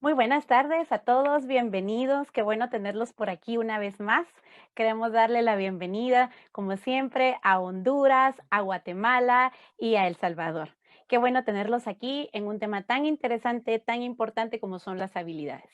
Muy buenas tardes a todos, bienvenidos. Qué bueno tenerlos por aquí una vez más. Queremos darle la bienvenida, como siempre, a Honduras, a Guatemala y a El Salvador. Qué bueno tenerlos aquí en un tema tan interesante, tan importante como son las habilidades.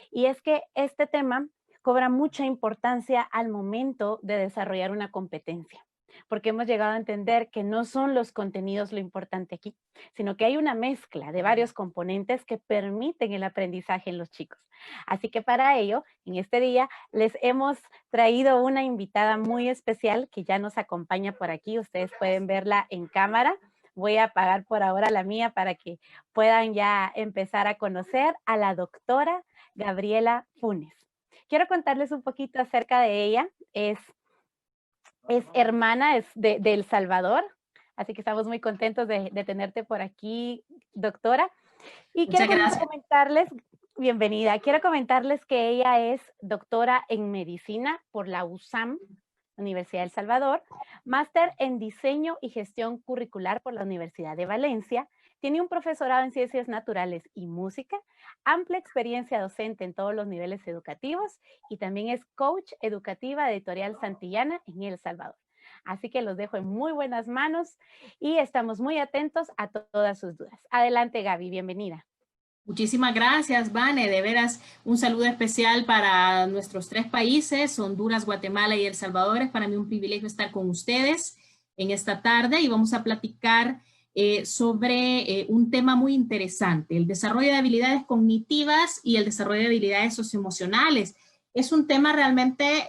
Y es que este tema cobra mucha importancia al momento de desarrollar una competencia, porque hemos llegado a entender que no son los contenidos lo importante aquí, sino que hay una mezcla de varios componentes que permiten el aprendizaje en los chicos. Así que para ello, en este día les hemos traído una invitada muy especial que ya nos acompaña por aquí. Ustedes pueden verla en cámara. Voy a apagar por ahora la mía para que puedan ya empezar a conocer a la doctora Gabriela Funes. Quiero contarles un poquito acerca de ella. Es hermana de El Salvador, así que estamos muy contentos de tenerte por aquí, doctora. Y quiero Muchas gracias. comentarles, bienvenida, quiero comentarles que ella es doctora en medicina por la USAM, Universidad de El Salvador, máster en diseño y gestión curricular por la Universidad de Valencia, tiene un profesorado en ciencias naturales y música, amplia experiencia docente en todos los niveles educativos y también es coach educativa de Editorial Santillana en El Salvador. Así que los dejo en muy buenas manos y estamos muy atentos a todas sus dudas. Adelante, Gaby, bienvenida. Muchísimas gracias, Vane. De veras, un saludo especial para nuestros tres países, Honduras, Guatemala y El Salvador. Es para mí un privilegio estar con ustedes en esta tarde y vamos a platicar sobre un tema muy interesante, el desarrollo de habilidades cognitivas y el desarrollo de habilidades socioemocionales. Es un tema realmente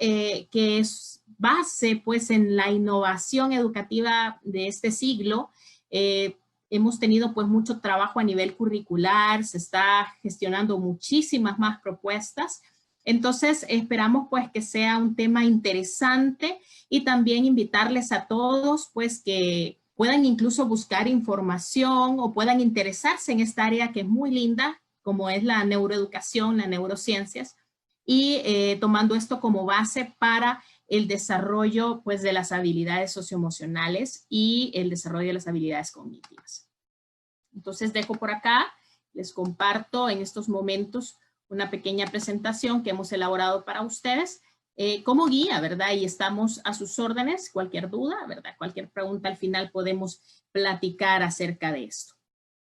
que es base pues en la innovación educativa de este siglo. Hemos tenido pues mucho trabajo a nivel curricular, se está gestionando muchísimas más propuestas. Entonces esperamos pues que sea un tema interesante y también invitarles a todos pues que puedan incluso buscar información o puedan interesarse en esta área que es muy linda, como es la neuroeducación, las neurociencias, y tomando esto como base para el desarrollo pues, de las habilidades socioemocionales y el desarrollo de las habilidades cognitivas. Entonces dejo por acá, les comparto en estos momentos una pequeña presentación que hemos elaborado para ustedes como guía, ¿verdad? Y estamos a sus órdenes, cualquier duda, ¿verdad? Cualquier pregunta al final podemos platicar acerca de esto.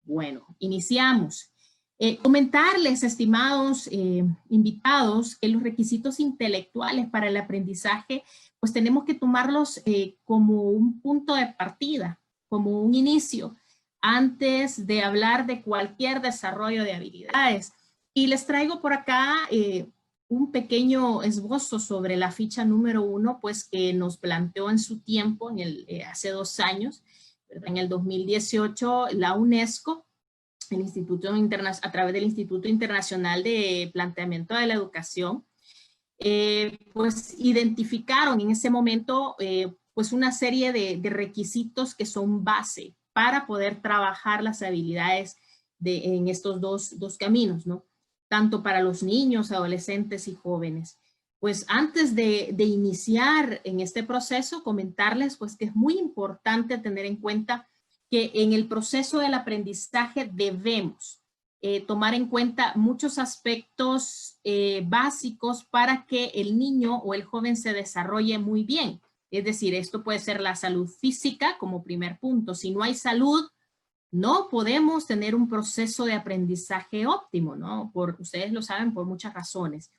Bueno, iniciamos. Comentarles, estimados invitados, que los requisitos intelectuales para el aprendizaje, pues tenemos que tomarlos como un punto de partida, como un inicio, antes de hablar de cualquier desarrollo de habilidades. Y les traigo por acá un pequeño esbozo sobre la ficha número 1, pues que nos planteó en su tiempo, hace 2 años, ¿verdad? En el 2018, la UNESCO, a través del Instituto Internacional de Planteamiento de la Educación, pues identificaron en ese momento pues una serie de requisitos que son base para poder trabajar las habilidades en estos dos caminos, ¿no? Tanto para los niños, adolescentes y jóvenes. Pues antes de iniciar en este proceso, comentarles pues que es muy importante tener en cuenta que en el proceso del aprendizaje debemos tomar en cuenta muchos aspectos básicos para que el niño o el joven se desarrolle muy bien. Es decir, esto puede ser la salud física como primer punto. Si no hay salud, no podemos tener un proceso de aprendizaje óptimo, ¿no? Ustedes lo saben por muchas razones.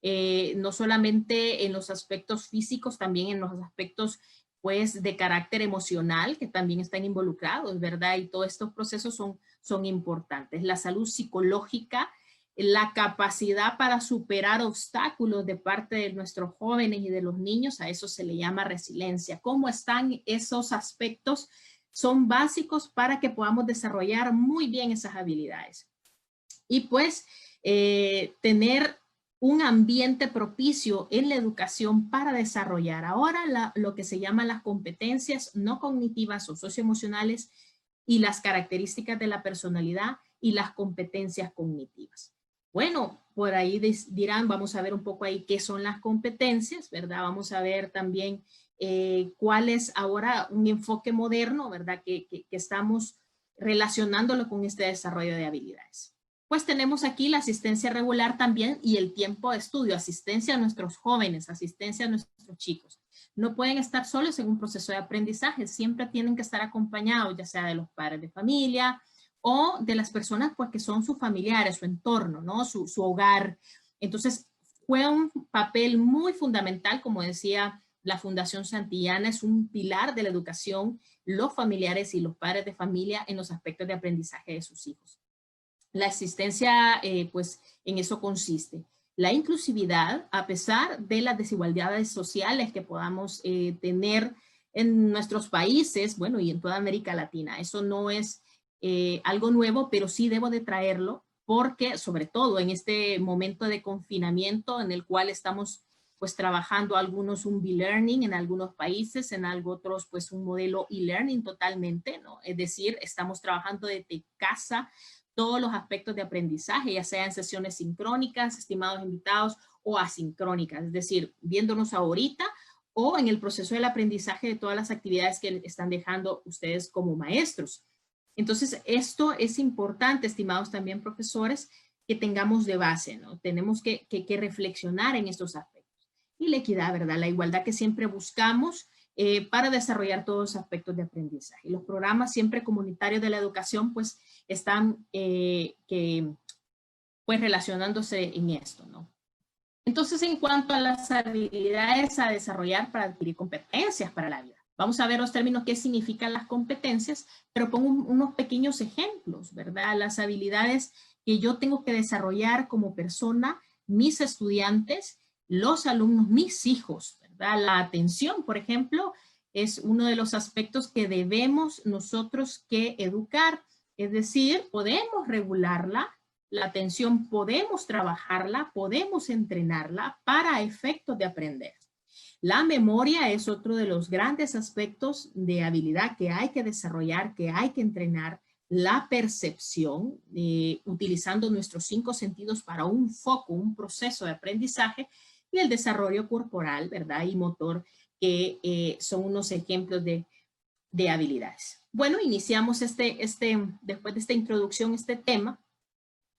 No solamente en los aspectos físicos, también en los aspectos pues de carácter emocional que también están involucrados, ¿verdad? Y todos estos procesos son importantes. La salud psicológica, la capacidad para superar obstáculos de parte de nuestros jóvenes y de los niños, a eso se le llama resiliencia. ¿Cómo están esos aspectos? Son básicos para que podamos desarrollar muy bien esas habilidades. Y pues tener un ambiente propicio en la educación para desarrollar ahora lo que se llama las competencias no cognitivas o socioemocionales y las características de la personalidad y las competencias cognitivas. Bueno, por ahí dirán, vamos a ver un poco ahí qué son las competencias, ¿verdad? Vamos a ver también cuál es ahora un enfoque moderno, ¿verdad? Que estamos relacionándolo con este desarrollo de habilidades. pues tenemos aquí la asistencia regular también y el tiempo de estudio, asistencia a nuestros jóvenes, asistencia a nuestros chicos. No pueden estar solos en un proceso de aprendizaje, siempre tienen que estar acompañados, ya sea de los padres de familia o de las personas pues, que son sus familiares, su entorno, ¿no? Su hogar. Entonces, juega un papel muy fundamental, como decía la Fundación Santillana, es un pilar de la educación, los familiares y los padres de familia en los aspectos de aprendizaje de sus hijos. La asistencia, pues, en eso consiste. La inclusividad, a pesar de las desigualdades sociales que podamos tener en nuestros países, bueno, y en toda América Latina. Eso no es algo nuevo, pero sí debo de traerlo porque, sobre todo en este momento de confinamiento en el cual estamos pues trabajando algunos un B-Learning en algunos países, en otros pues un modelo e-learning totalmente, ¿no? Es decir, estamos trabajando desde casa todos los aspectos de aprendizaje, ya sea en sesiones sincrónicas, estimados invitados, o asincrónicas, es decir, viéndonos ahorita o en el proceso del aprendizaje de todas las actividades que están dejando ustedes como maestros. Entonces, esto es importante, estimados también profesores, que tengamos de base, ¿no? Tenemos que reflexionar en estos aspectos. Y la equidad, ¿verdad? La igualdad que siempre buscamos para desarrollar todos los aspectos de aprendizaje. Y los programas siempre comunitarios de la educación, pues, están pues relacionándose en esto, ¿no? Entonces, en cuanto a las habilidades a desarrollar para adquirir competencias para la vida, vamos a ver los términos qué significan las competencias, pero pongo unos pequeños ejemplos, ¿verdad? Las habilidades que yo tengo que desarrollar como persona, mis estudiantes, los alumnos, mis hijos, ¿verdad? La atención, por ejemplo, es uno de los aspectos que debemos nosotros que educar. Es decir, podemos regularla, la atención podemos trabajarla, podemos entrenarla para efectos de aprender. La memoria es otro de los grandes aspectos de habilidad que hay que desarrollar, que hay que entrenar. La percepción, utilizando nuestros 5 sentidos para un foco, un proceso de aprendizaje, y el desarrollo corporal, ¿verdad? Y motor, que son unos ejemplos de habilidades. Bueno, iniciamos después de esta introducción, este tema,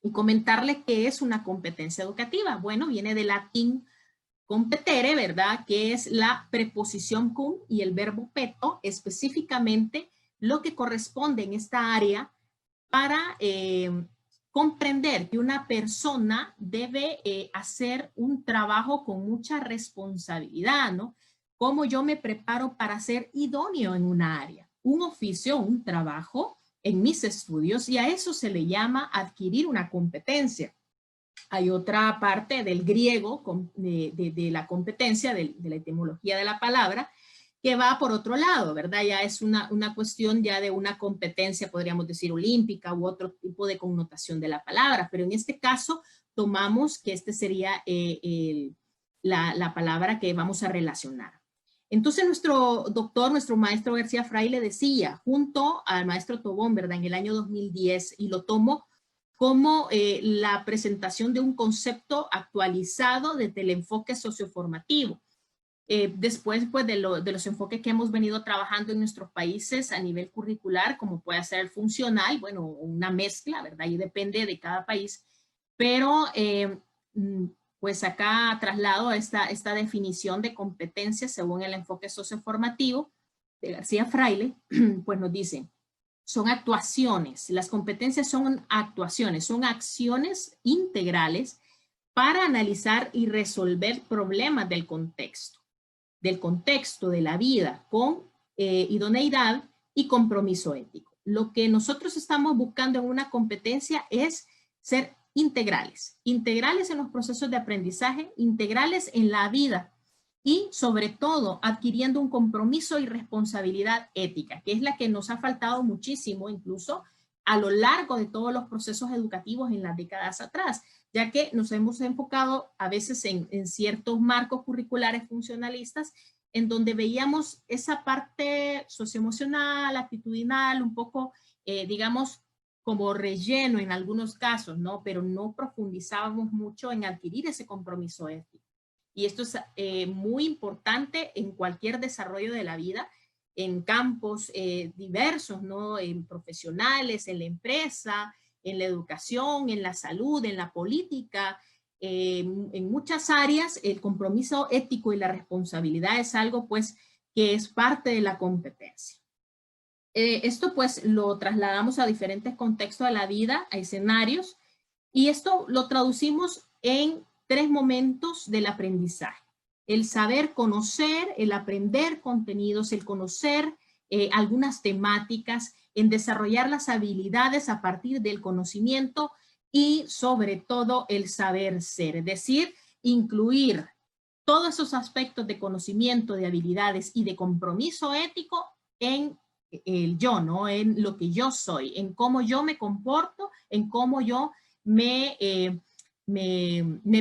y comentarle qué es una competencia educativa. Bueno, viene del latín competere, ¿verdad? Que es la preposición cum y el verbo peto, específicamente lo que corresponde en esta área para comprender que una persona debe hacer un trabajo con mucha responsabilidad, ¿no? Cómo yo me preparo para ser idóneo en una área, un oficio, un trabajo en mis estudios, y a eso se le llama adquirir una competencia. Hay otra parte del griego de la competencia, de la etimología de la palabra, que va por otro lado, ¿verdad? Ya es una cuestión ya de una competencia, podríamos decir, olímpica u otro tipo de connotación de la palabra, pero en este caso tomamos que este sería la palabra que vamos a relacionar. Entonces nuestro doctor, nuestro maestro García Fraile decía, junto al maestro Tobón, ¿verdad? En el año 2010, y lo tomo como la presentación de un concepto actualizado desde el enfoque socioformativo. Después pues, de los enfoques que hemos venido trabajando en nuestros países a nivel curricular, como puede ser el funcional, bueno, una mezcla, ¿verdad? Y depende de cada país, pero pues acá traslado esta definición de competencia según el enfoque socioformativo de García Fraile, pues nos dice, son actuaciones, las competencias son actuaciones, son acciones integrales para analizar y resolver problemas del contexto de la vida, con idoneidad y compromiso ético. Lo que nosotros estamos buscando en una competencia es ser integrales, integrales en los procesos de aprendizaje, integrales en la vida y sobre todo adquiriendo un compromiso y responsabilidad ética, que es la que nos ha faltado muchísimo incluso a lo largo de todos los procesos educativos en las décadas atrás, ya que nos hemos enfocado a veces en ciertos marcos curriculares funcionalistas en donde veíamos esa parte socioemocional, actitudinal, un poco, digamos, como relleno en algunos casos, ¿no? Pero no profundizábamos mucho en adquirir ese compromiso ético. Y esto es muy importante en cualquier desarrollo de la vida, en campos diversos, ¿no? En profesionales, en la empresa, en la educación, en la salud, en la política, en muchas áreas. El compromiso ético y la responsabilidad es algo pues que es parte de la competencia. Esto pues lo trasladamos a diferentes contextos de la vida, a escenarios, y esto lo traducimos en 3 momentos del aprendizaje. El saber conocer, el aprender contenidos, el conocer algunas temáticas, en desarrollar las habilidades a partir del conocimiento y sobre todo el saber ser, es decir, incluir todos esos aspectos de conocimiento, de habilidades y de compromiso ético en el yo, ¿no? En lo que yo soy, en cómo yo me comporto, en cómo yo me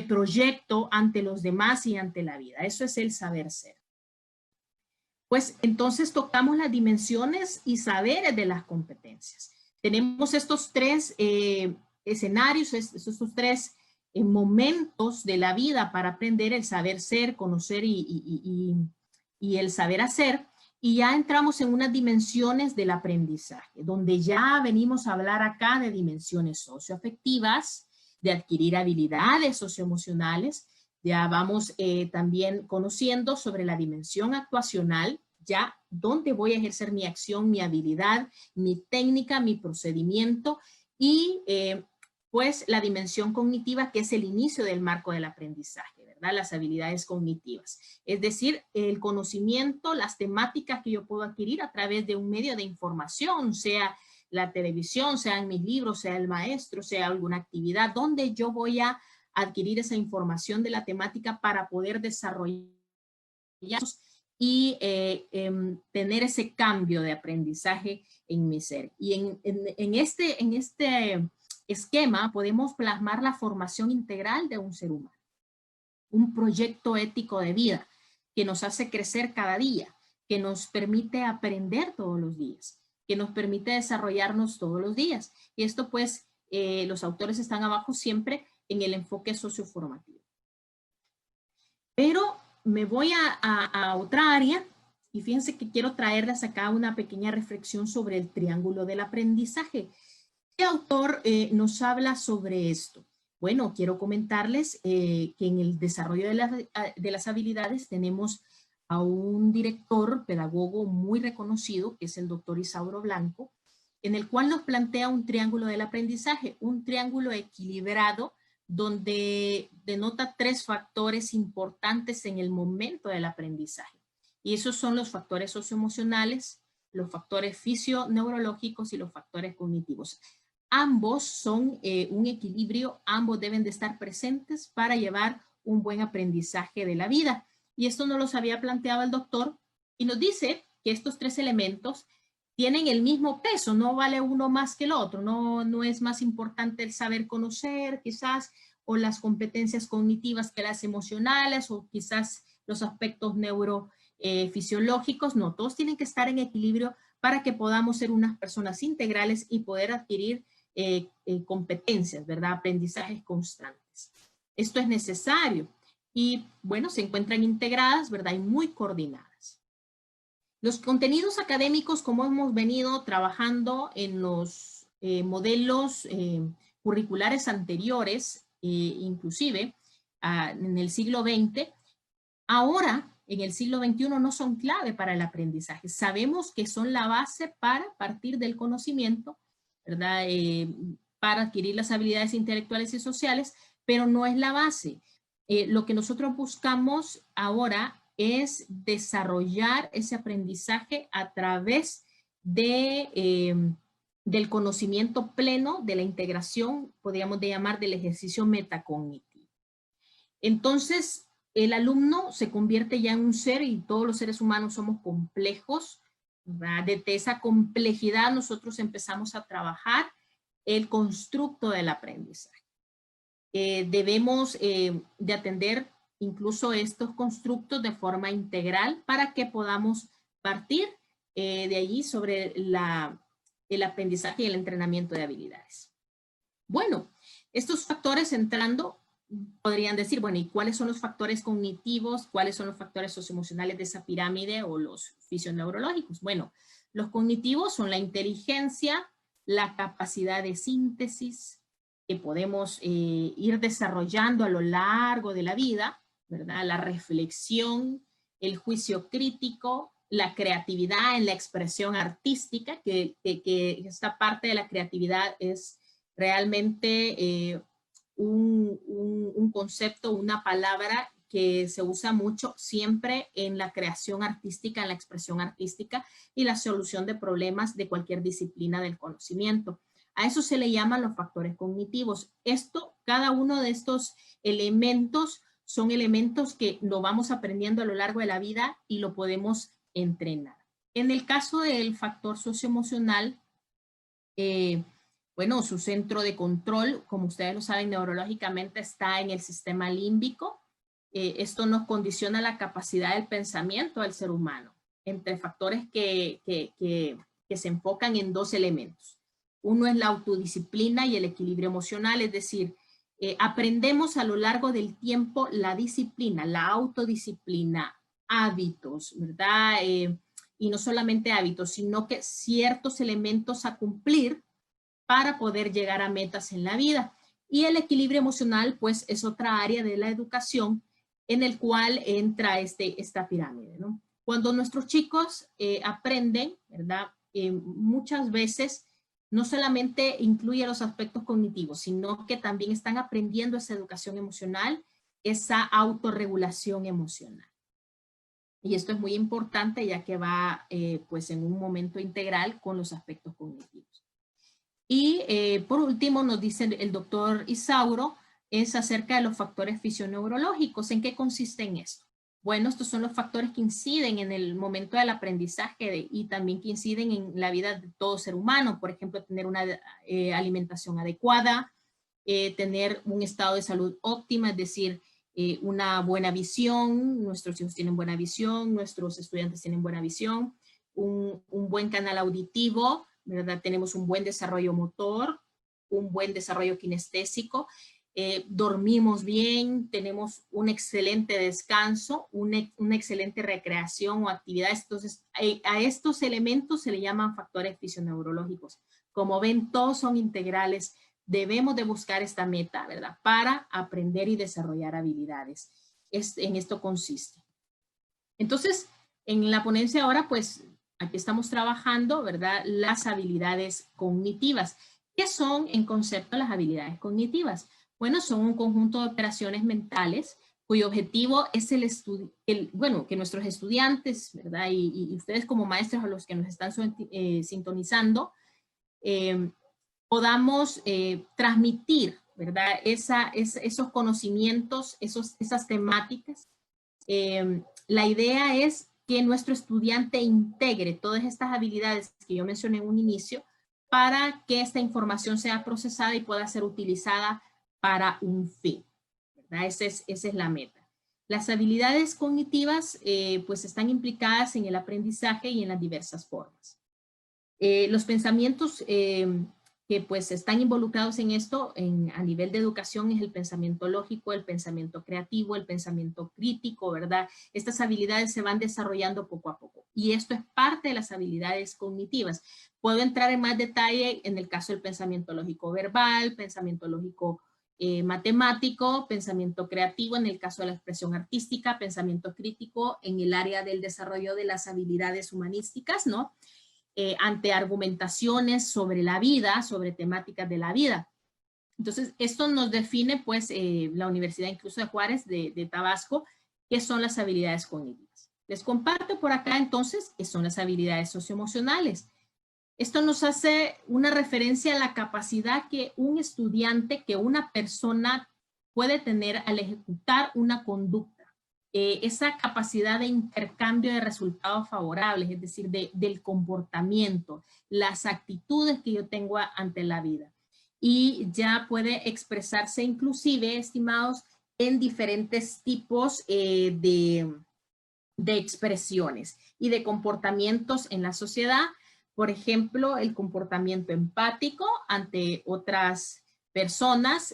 proyecto ante los demás y ante la vida. Eso es el saber ser. Pues entonces tocamos las dimensiones y saberes de las competencias. Tenemos estos 3 escenarios, estos 3 momentos de la vida para aprender: el saber ser, conocer y el saber hacer. Y ya entramos en unas dimensiones del aprendizaje, donde ya venimos a hablar acá de dimensiones socioafectivas, de adquirir habilidades socioemocionales. Ya vamos también conociendo sobre la dimensión actuacional, ya dónde voy a ejercer mi acción, mi habilidad, mi técnica, mi procedimiento, y pues la dimensión cognitiva, que es el inicio del marco del aprendizaje, ¿verdad? Las habilidades cognitivas. Es decir, el conocimiento, las temáticas que yo puedo adquirir a través de un medio de información, sea la televisión, sean mis libros, sea el maestro, sea alguna actividad, donde yo voy a adquirir esa información de la temática para poder desarrollar y tener ese cambio de aprendizaje en mi ser. Y en este esquema podemos plasmar la formación integral de un ser humano, un proyecto ético de vida que nos hace crecer cada día, que nos permite aprender todos los días, que nos permite desarrollarnos todos los días. Y esto pues los autores están abajo siempre en el enfoque socioformativo. Pero me voy a otra área, y fíjense que quiero traerles acá una pequeña reflexión sobre el triángulo del aprendizaje. ¿Qué autor nos habla sobre esto? Bueno, quiero comentarles que en el desarrollo de las habilidades tenemos a un director, pedagogo muy reconocido, que es el doctor Isauro Blanco, en el cual nos plantea un triángulo del aprendizaje, un triángulo equilibrado, donde denota 3 factores importantes en el momento del aprendizaje. Y esos son los factores socioemocionales, los factores fisioneurológicos y los factores cognitivos. Ambos son un equilibrio, ambos deben de estar presentes para llevar un buen aprendizaje de la vida. Y esto nos los había planteado el doctor y nos dice que estos 3 elementos tienen el mismo peso, no vale uno más que el otro, no es más importante el saber conocer quizás, o las competencias cognitivas que las emocionales, o quizás los aspectos neurofisiológicos. No, todos tienen que estar en equilibrio para que podamos ser unas personas integrales y poder adquirir competencias, ¿verdad? Aprendizajes constantes. Esto es necesario y, bueno, se encuentran integradas, ¿verdad? Y muy coordinadas. Los contenidos académicos, como hemos venido trabajando en los modelos curriculares anteriores, inclusive en el siglo XX, ahora en el siglo XXI no son clave para el aprendizaje. Sabemos que son la base para partir del conocimiento, ¿verdad? Para adquirir las habilidades intelectuales y sociales, pero no es la base. Lo que nosotros buscamos ahora es desarrollar ese aprendizaje a través de, del conocimiento pleno, de la integración, podríamos llamar del ejercicio metacognitivo. Entonces, el alumno se convierte ya en un ser, y todos los seres humanos somos complejos, ¿verdad? Desde esa complejidad nosotros empezamos a trabajar el constructo del aprendizaje. Debemos de atender incluso estos constructos de forma integral para que podamos partir de allí sobre el aprendizaje y el entrenamiento de habilidades. Bueno, estos factores entrando, podrían decir, bueno, ¿y cuáles son los factores cognitivos? ¿Cuáles son los factores socioemocionales de esa pirámide o los fisioneurológicos? Bueno, los cognitivos son la inteligencia, la capacidad de síntesis que podemos ir desarrollando a lo largo de la vida, ¿verdad? La reflexión, el juicio crítico, la creatividad en la expresión artística, que esta parte de la creatividad es realmente un concepto, una palabra que se usa mucho siempre en la creación artística, en la expresión artística y la solución de problemas de cualquier disciplina del conocimiento. A eso se le llaman los factores cognitivos. Cada uno de estos elementos son elementos que lo vamos aprendiendo a lo largo de la vida y lo podemos entrenar. En el caso del factor socioemocional, bueno, su centro de control, como ustedes lo saben, neurológicamente está en el sistema límbico. Esto nos condiciona la capacidad del pensamiento del ser humano, entre factores que se enfocan en dos elementos. Uno es la autodisciplina y el equilibrio emocional, es decir, aprendemos a lo largo del tiempo la disciplina, la autodisciplina, hábitos, ¿verdad? Y no solamente hábitos, sino que ciertos elementos a cumplir para poder llegar a metas en la vida. Y el equilibrio emocional, pues, es otra área de la educación en el cual entra esta pirámide, ¿no? Cuando nuestros chicos aprenden, ¿verdad? Muchas veces no solamente incluye los aspectos cognitivos, sino que también están aprendiendo esa educación emocional, esa autorregulación emocional. Y esto es muy importante ya que va pues en un momento integral con los aspectos cognitivos. Y por último nos dice el doctor Isauro, es acerca de los factores fisioneurológicos. ¿En qué consisten esto? Bueno, estos son los factores que inciden en el momento del aprendizaje y también que inciden en la vida de todo ser humano. Por ejemplo, tener una alimentación adecuada, tener un estado de salud óptima, es decir, una buena visión, nuestros hijos tienen buena visión, nuestros estudiantes tienen buena visión, un buen canal auditivo, ¿verdad? Tenemos un buen desarrollo motor, un buen desarrollo kinestésico, dormimos bien, tenemos un excelente descanso, una excelente recreación o actividades. Entonces, a estos elementos se le llaman factores fisioneurológicos. Como ven, todos son integrales. Debemos de buscar esta meta, ¿verdad? Para aprender y desarrollar habilidades. En esto consiste. Entonces, en la ponencia ahora, pues, aquí estamos trabajando, ¿verdad? Las habilidades cognitivas. ¿Qué son en concepto las habilidades cognitivas? Bueno, son un conjunto de operaciones mentales cuyo objetivo es que nuestros estudiantes, ¿verdad? Y ustedes como maestros a los que nos están sintonizando, podamos transmitir, ¿verdad? Esos conocimientos, esas temáticas. La idea es que nuestro estudiante integre todas estas habilidades que yo mencioné en un inicio para que esta información sea procesada y pueda ser utilizada para un fin, ¿verdad? Esa es la meta. Las habilidades cognitivas pues están implicadas en el aprendizaje y en las diversas formas. Los pensamientos que pues están involucrados en esto a nivel de educación es el pensamiento lógico, el pensamiento creativo, el pensamiento crítico, ¿verdad? Estas habilidades se van desarrollando poco a poco y esto es parte de las habilidades cognitivas. Puedo entrar en más detalle en el caso del pensamiento lógico verbal, pensamiento lógico matemático, pensamiento creativo en el caso de la expresión artística, pensamiento crítico en el área del desarrollo de las habilidades humanísticas, ¿no? Ante argumentaciones sobre la vida, sobre temáticas de la vida. Entonces, esto nos define, pues, la Universidad incluso de Juárez, de Tabasco, qué son las habilidades cognitivas. Les comparto por acá, entonces, qué son las habilidades socioemocionales. Esto nos hace una referencia a la capacidad que un estudiante, que una persona puede tener al ejecutar una conducta. Esa capacidad de intercambio de resultados favorables, es decir, del comportamiento, las actitudes que yo tengo ante la vida. Y ya puede expresarse inclusive, estimados, en diferentes tipos de expresiones y de comportamientos en la sociedad. Por ejemplo, el comportamiento empático ante otras personas,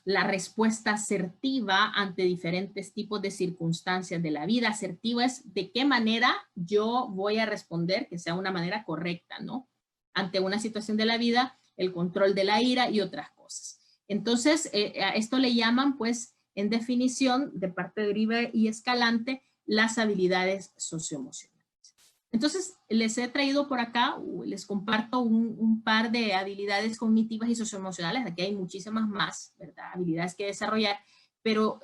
la respuesta asertiva ante diferentes tipos de circunstancias de la vida. Asertiva es de qué manera yo voy a responder, que sea una manera correcta, ¿no? ante una situación de la vida, el control de la ira y otras cosas. Entonces, a esto le llaman, pues, en definición, de parte de Uribe y Escalante, las habilidades socioemocionales. Entonces, les he traído por acá, les comparto un par de habilidades cognitivas y socioemocionales. Aquí hay muchísimas más, ¿verdad? Habilidades que desarrollar, pero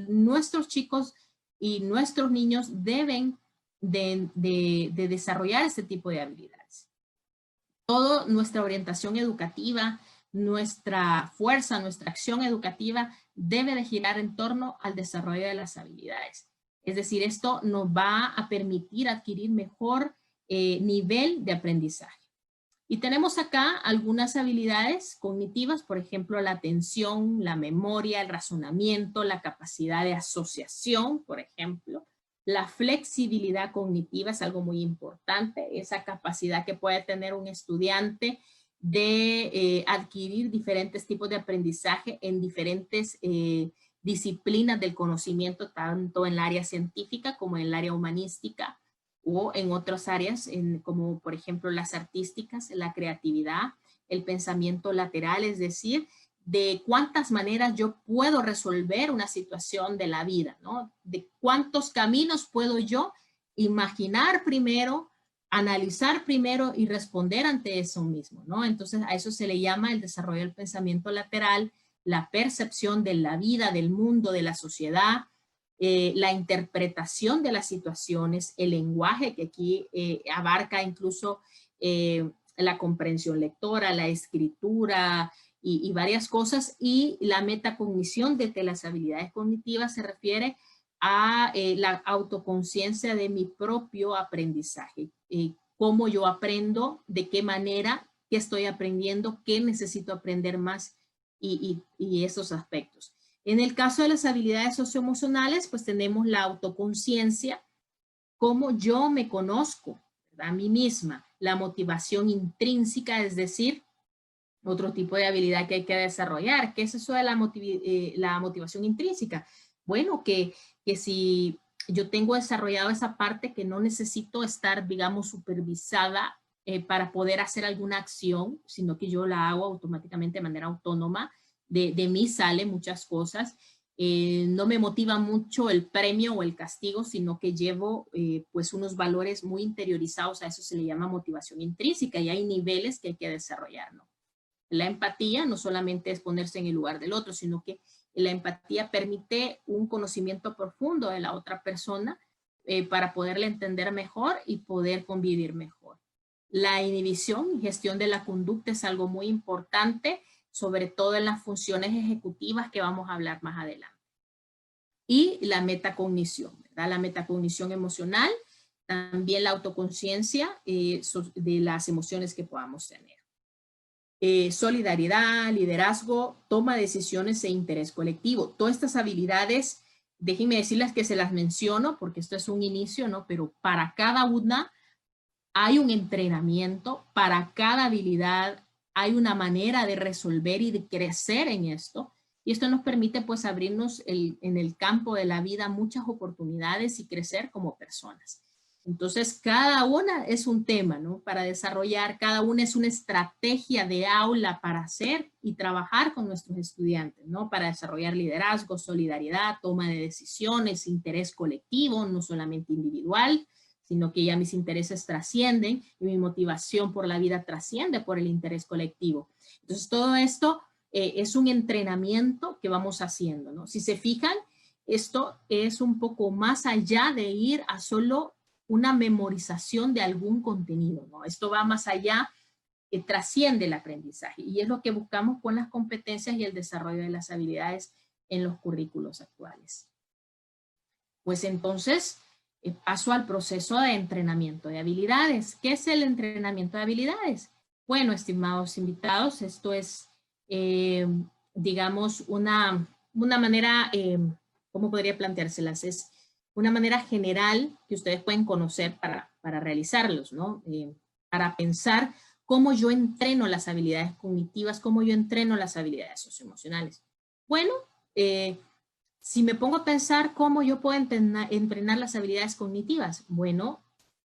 nuestros chicos y nuestros niños deben de desarrollar este tipo de habilidades. Toda nuestra orientación educativa, nuestra fuerza, nuestra acción educativa debe de girar en torno al desarrollo de las habilidades. Es decir, esto nos va a permitir adquirir mejor nivel de aprendizaje. Y tenemos acá algunas habilidades cognitivas, por ejemplo, la atención, la memoria, el razonamiento, la capacidad de asociación, por ejemplo. La flexibilidad cognitiva es algo muy importante, esa capacidad que puede tener un estudiante de adquirir diferentes tipos de aprendizaje en diferentes disciplinas del conocimiento, tanto en el área científica como en el área humanística o en otras áreas, como por ejemplo las artísticas, la creatividad, el pensamiento lateral, es decir, de cuántas maneras yo puedo resolver una situación de la vida, ¿no? De cuántos caminos puedo yo imaginar primero, analizar primero y responder ante eso mismo, ¿no? Entonces a eso se le llama el desarrollo del pensamiento lateral, la percepción de la vida, del mundo, de la sociedad, la interpretación de las situaciones, el lenguaje que aquí abarca incluso la comprensión lectora, la escritura y varias cosas, y la metacognición desde las habilidades cognitivas se refiere a la autoconciencia de mi propio aprendizaje, cómo yo aprendo, de qué manera, qué estoy aprendiendo, qué necesito aprender más y esos aspectos. En el caso de las habilidades socioemocionales, pues tenemos la autoconciencia, cómo yo me conozco, ¿verdad? A mí misma, la motivación intrínseca, es decir, otro tipo de habilidad que hay que desarrollar. ¿Qué es eso de la motivación intrínseca? Bueno, que si yo tengo desarrollado esa parte que no necesito estar, digamos, supervisada para poder hacer alguna acción, sino que yo la hago automáticamente de manera autónoma, de mí salen muchas cosas. No me motiva mucho el premio o el castigo, sino que llevo pues unos valores muy interiorizados, a eso se le llama motivación intrínseca y hay niveles que hay que desarrollar, ¿no? La empatía no solamente es ponerse en el lugar del otro, sino que la empatía permite un conocimiento profundo de la otra persona para poderle entender mejor y poder convivir mejor. La inhibición y gestión de la conducta es algo muy importante, sobre todo en las funciones ejecutivas que vamos a hablar más adelante. Y la metacognición, ¿verdad? La metacognición emocional, también la autoconciencia de las emociones que podamos tener. Solidaridad, liderazgo, toma de decisiones e interés colectivo. Todas estas habilidades, déjenme decirles que se las menciono porque esto es un inicio, ¿no? Pero para cada una hay un entrenamiento, para cada habilidad hay una manera de resolver y de crecer en esto. Y esto nos permite pues abrirnos en el campo de la vida muchas oportunidades y crecer como personas. Entonces, cada una es un tema, ¿no? Para desarrollar, cada una es una estrategia de aula para hacer y trabajar con nuestros estudiantes, ¿no? Para desarrollar liderazgo, solidaridad, toma de decisiones, interés colectivo, no solamente individual, sino que ya mis intereses trascienden y mi motivación por la vida trasciende por el interés colectivo. Entonces, todo esto es un entrenamiento que vamos haciendo, ¿no? Si se fijan, esto es un poco más allá de ir a solo una memorización de algún contenido, ¿no? Esto va más allá, trasciende el aprendizaje y es lo que buscamos con las competencias y el desarrollo de las habilidades en los currículos actuales. Pues entonces paso al proceso de entrenamiento de habilidades. ¿Qué es el entrenamiento de habilidades? Bueno, estimados invitados, esto es, digamos, una manera, ¿cómo podría planteárselas? Es una manera general que ustedes pueden conocer para realizarlos, ¿no? Para pensar cómo yo entreno las habilidades cognitivas, cómo yo entreno las habilidades socioemocionales. Bueno, si me pongo a pensar cómo yo puedo entrenar las habilidades cognitivas, bueno,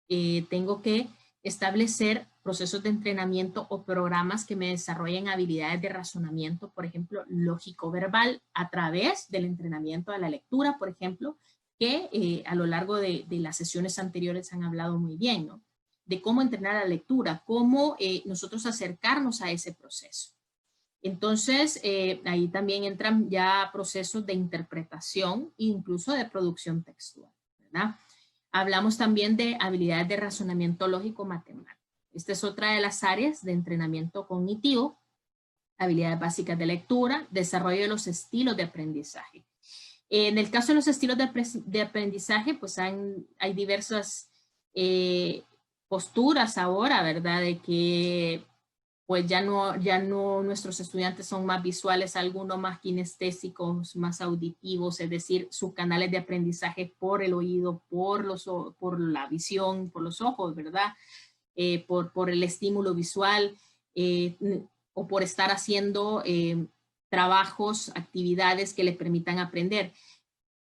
tengo que establecer procesos de entrenamiento o programas que me desarrollen habilidades de razonamiento, por ejemplo, lógico-verbal, a través del entrenamiento de la lectura, por ejemplo, que a lo largo de las sesiones anteriores han hablado muy bien, ¿no? De cómo entrenar la lectura, cómo nosotros acercarnos a ese proceso. Entonces, ahí también entran ya procesos de interpretación e incluso de producción textual, ¿verdad? Hablamos también de habilidades de razonamiento lógico matemático. Esta es otra de las áreas de entrenamiento cognitivo, habilidades básicas de lectura, desarrollo de los estilos de aprendizaje. En el caso de los estilos de aprendizaje, pues hay diversas posturas ahora, ¿verdad? De que pues ya no nuestros estudiantes son más visuales, algunos más kinestésicos, más auditivos, es decir, sus canales de aprendizaje por el oído, por la visión, por los ojos, ¿verdad? Por el estímulo visual eh, o por estar haciendo trabajos, actividades que les permitan aprender.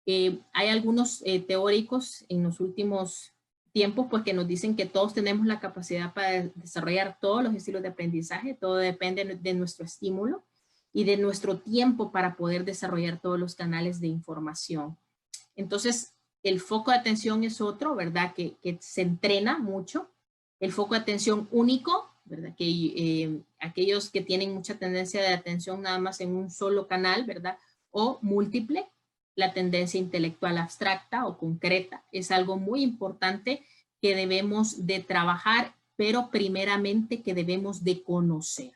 Hay algunos teóricos en los últimos tiempos pues que nos dicen que todos tenemos la capacidad para desarrollar todos los estilos de aprendizaje, todo depende de nuestro estímulo y de nuestro tiempo para poder desarrollar todos los canales de información. Entonces, el foco de atención es otro, ¿verdad? Que se entrena mucho. El foco de atención único, ¿verdad? Que aquellos que tienen mucha tendencia de atención nada más en un solo canal, ¿verdad? O múltiple, la tendencia intelectual abstracta o concreta, es algo muy importante que debemos de trabajar, pero primeramente que debemos de conocer.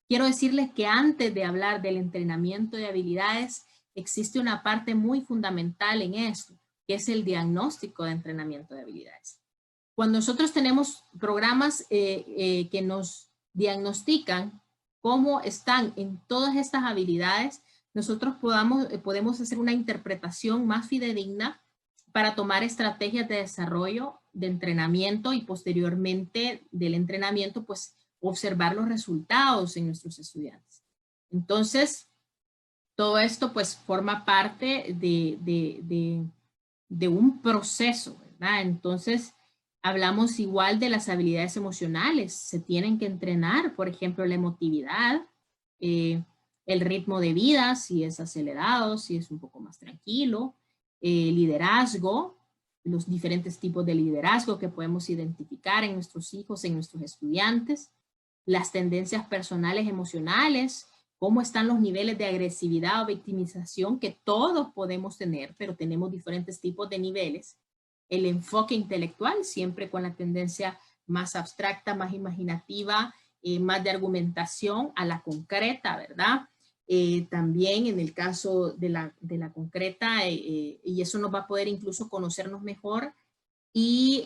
Quiero decirles que antes de hablar del entrenamiento de habilidades, existe una parte muy fundamental en esto, que es el diagnóstico de entrenamiento de habilidades. Cuando nosotros tenemos programas que nos diagnostican cómo están en todas estas habilidades, nosotros podemos hacer una interpretación más fidedigna para tomar estrategias de desarrollo, de entrenamiento y posteriormente del entrenamiento, pues observar los resultados en nuestros estudiantes. Entonces, todo esto pues forma parte de un proceso, ¿verdad? Entonces, hablamos igual de las habilidades emocionales. Se tienen que entrenar, por ejemplo, la emotividad, el ritmo de vida, si es acelerado, si es un poco más tranquilo, liderazgo, los diferentes tipos de liderazgo que podemos identificar en nuestros hijos, en nuestros estudiantes, las tendencias personales emocionales, cómo están los niveles de agresividad o victimización que todos podemos tener, pero tenemos diferentes tipos de niveles. El enfoque intelectual, siempre con la tendencia más abstracta, más imaginativa, más de argumentación a la concreta, ¿verdad? También en el caso de la concreta, y eso nos va a poder incluso conocernos mejor y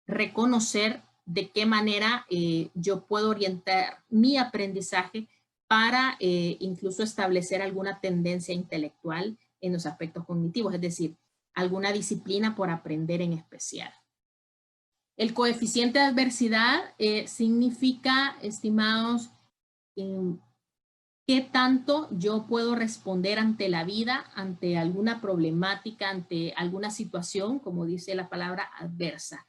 reconocer de qué manera yo puedo orientar mi aprendizaje para incluso establecer alguna tendencia intelectual en los aspectos cognitivos, es decir, alguna disciplina por aprender en especial. El coeficiente de adversidad significa, estimados, qué tanto yo puedo responder ante la vida, ante alguna problemática, ante alguna situación, como dice la palabra adversa.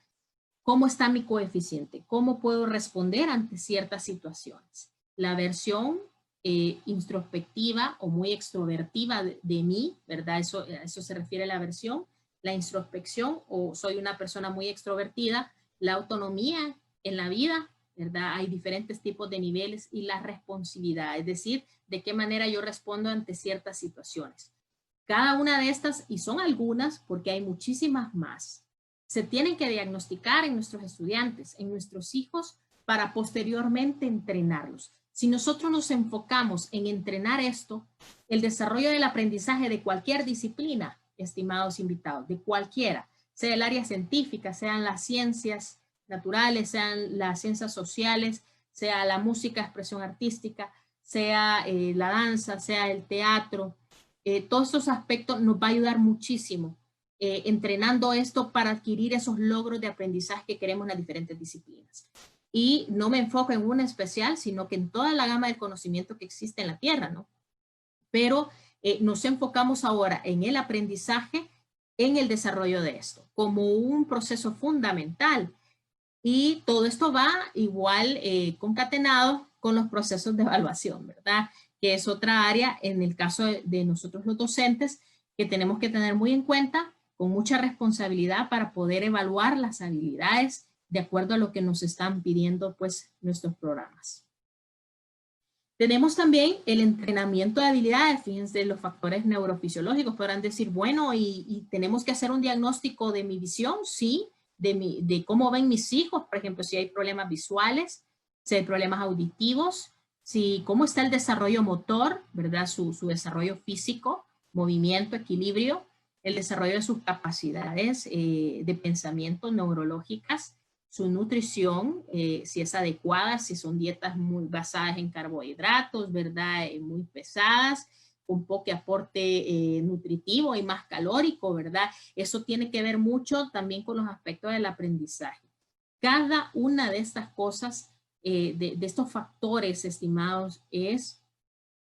¿Cómo está mi coeficiente? ¿Cómo puedo responder ante ciertas situaciones? La versión introspectiva o muy extrovertiva de mí, ¿verdad? Eso se refiere a la versión. La introspección, o soy una persona muy extrovertida. La autonomía en la vida, ¿verdad? Hay diferentes tipos de niveles y la responsividad, es decir, de qué manera yo respondo ante ciertas situaciones. Cada una de estas, y son algunas porque hay muchísimas más, se tienen que diagnosticar en nuestros estudiantes, en nuestros hijos, para posteriormente entrenarlos. Si nosotros nos enfocamos en entrenar esto, el desarrollo del aprendizaje de cualquier disciplina, estimados invitados, de cualquiera, sea el área científica, sean las ciencias naturales, sean las ciencias sociales, sea la música, expresión artística, sea la danza, sea el teatro, todos estos aspectos nos va a ayudar muchísimo entrenando esto para adquirir esos logros de aprendizaje que queremos en las diferentes disciplinas. Y no me enfoco en una especial, sino que en toda la gama del conocimiento que existe en la Tierra, ¿no? Pero nos enfocamos ahora en el aprendizaje, en el desarrollo de esto, como un proceso fundamental. Y todo esto va igual concatenado con los procesos de evaluación, ¿verdad? Que es otra área en el caso de nosotros los docentes que tenemos que tener muy en cuenta, con mucha responsabilidad para poder evaluar las habilidades de acuerdo a lo que nos están pidiendo pues nuestros programas. Tenemos también el entrenamiento de habilidades. Fíjense, los factores neurofisiológicos podrán decir, bueno, y tenemos que hacer un diagnóstico de mi visión, sí, de cómo ven mis hijos, por ejemplo, si hay problemas visuales, si hay problemas auditivos, si cómo está el desarrollo motor, ¿verdad? Su desarrollo físico, movimiento, equilibrio, el desarrollo de sus capacidades de pensamiento neurológicas, su nutrición, si es adecuada, si son dietas muy basadas en carbohidratos, ¿verdad? Muy pesadas, con poco aporte nutritivo y más calórico, ¿verdad? Eso tiene que ver mucho también con los aspectos del aprendizaje. Cada una de estas cosas, de estos factores estimados, es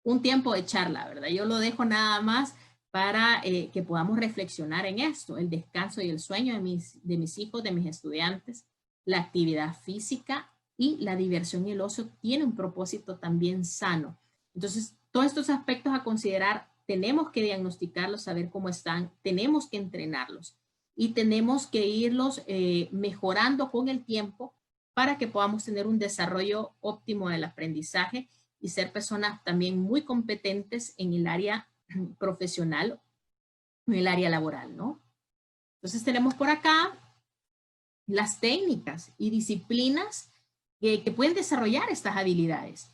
un tiempo de charla, ¿verdad? Yo lo dejo nada más para que podamos reflexionar en esto, el descanso y el sueño de mis hijos, de mis estudiantes, la actividad física y la diversión y el ocio tiene un propósito también sano. Entonces, todos estos aspectos a considerar, tenemos que diagnosticarlos, saber cómo están, tenemos que entrenarlos y tenemos que irlos mejorando con el tiempo para que podamos tener un desarrollo óptimo del aprendizaje y ser personas también muy competentes en el área profesional, en el área laboral, ¿no? Entonces tenemos por acá las técnicas y disciplinas que pueden desarrollar estas habilidades.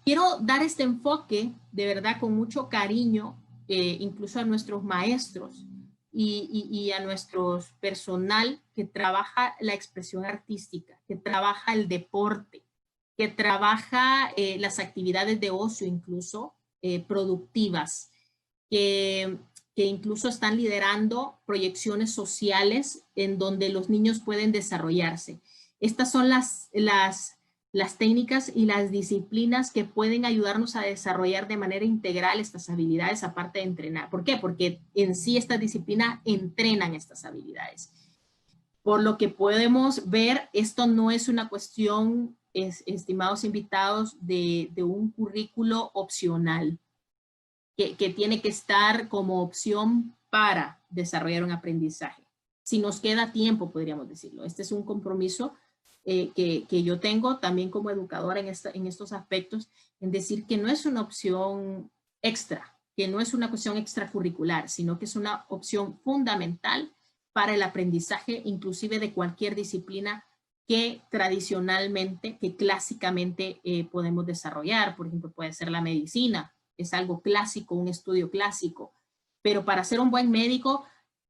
Quiero dar este enfoque de verdad con mucho cariño, incluso a nuestros maestros y a nuestro personal que trabaja la expresión artística, que trabaja el deporte, que trabaja las actividades de ocio incluso productivas, que incluso están liderando proyecciones sociales en donde los niños pueden desarrollarse. Estas son las técnicas y las disciplinas que pueden ayudarnos a desarrollar de manera integral estas habilidades, aparte de entrenar. ¿Por qué? Porque en sí estas disciplinas entrenan estas habilidades. Por lo que podemos ver, esto no es una cuestión, estimados invitados, de un currículo opcional que tiene que estar como opción para desarrollar un aprendizaje. Si nos queda tiempo, podríamos decirlo. Este es un compromiso que yo tengo también como educadora en estos aspectos, en decir que no es una opción extra, que no es una cuestión extracurricular, sino que es una opción fundamental para el aprendizaje, inclusive de cualquier disciplina que tradicionalmente, que clásicamente podemos desarrollar. Por ejemplo, puede ser la medicina, es algo clásico, un estudio clásico, pero para ser un buen médico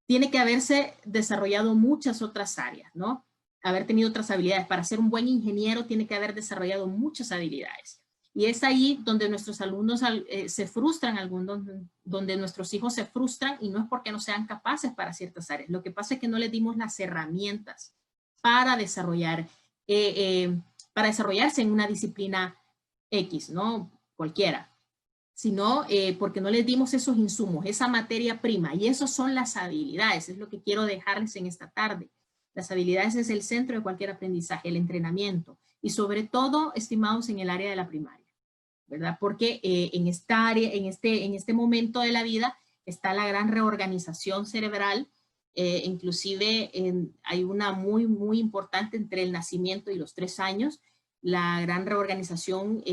tiene que haberse desarrollado muchas otras áreas, ¿no? Haber tenido otras habilidades. Para ser un buen ingeniero tiene que haber desarrollado muchas habilidades. Y es ahí donde nuestros alumnos se frustran, donde nuestros hijos se frustran, y no es porque no sean capaces para ciertas áreas. Lo que pasa es que no les dimos las herramientas para desarrollarse en una disciplina X, ¿no? Cualquiera. Sino porque no les dimos esos insumos, esa materia prima, y esas son las habilidades, es lo que quiero dejarles en esta tarde. Las habilidades es el centro de cualquier aprendizaje, el entrenamiento, y sobre todo, estimados, en el área de la primaria, ¿verdad? Porque en esta área, en este momento de la vida, está la gran reorganización cerebral, inclusive hay una muy, muy importante entre el nacimiento y los 3 años, la gran reorganización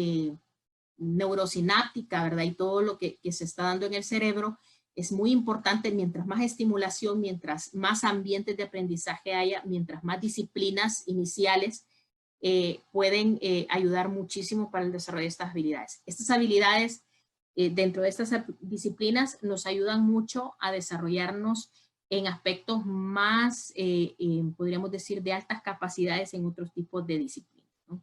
neurosináptica, ¿verdad? Y todo lo que se está dando en el cerebro es muy importante. Mientras más estimulación, mientras más ambientes de aprendizaje haya, mientras más disciplinas iniciales pueden ayudar muchísimo para el desarrollo de estas habilidades. Estas habilidades dentro de estas disciplinas nos ayudan mucho a desarrollarnos en aspectos más, podríamos decir, de altas capacidades en otros tipos de disciplinas, ¿no?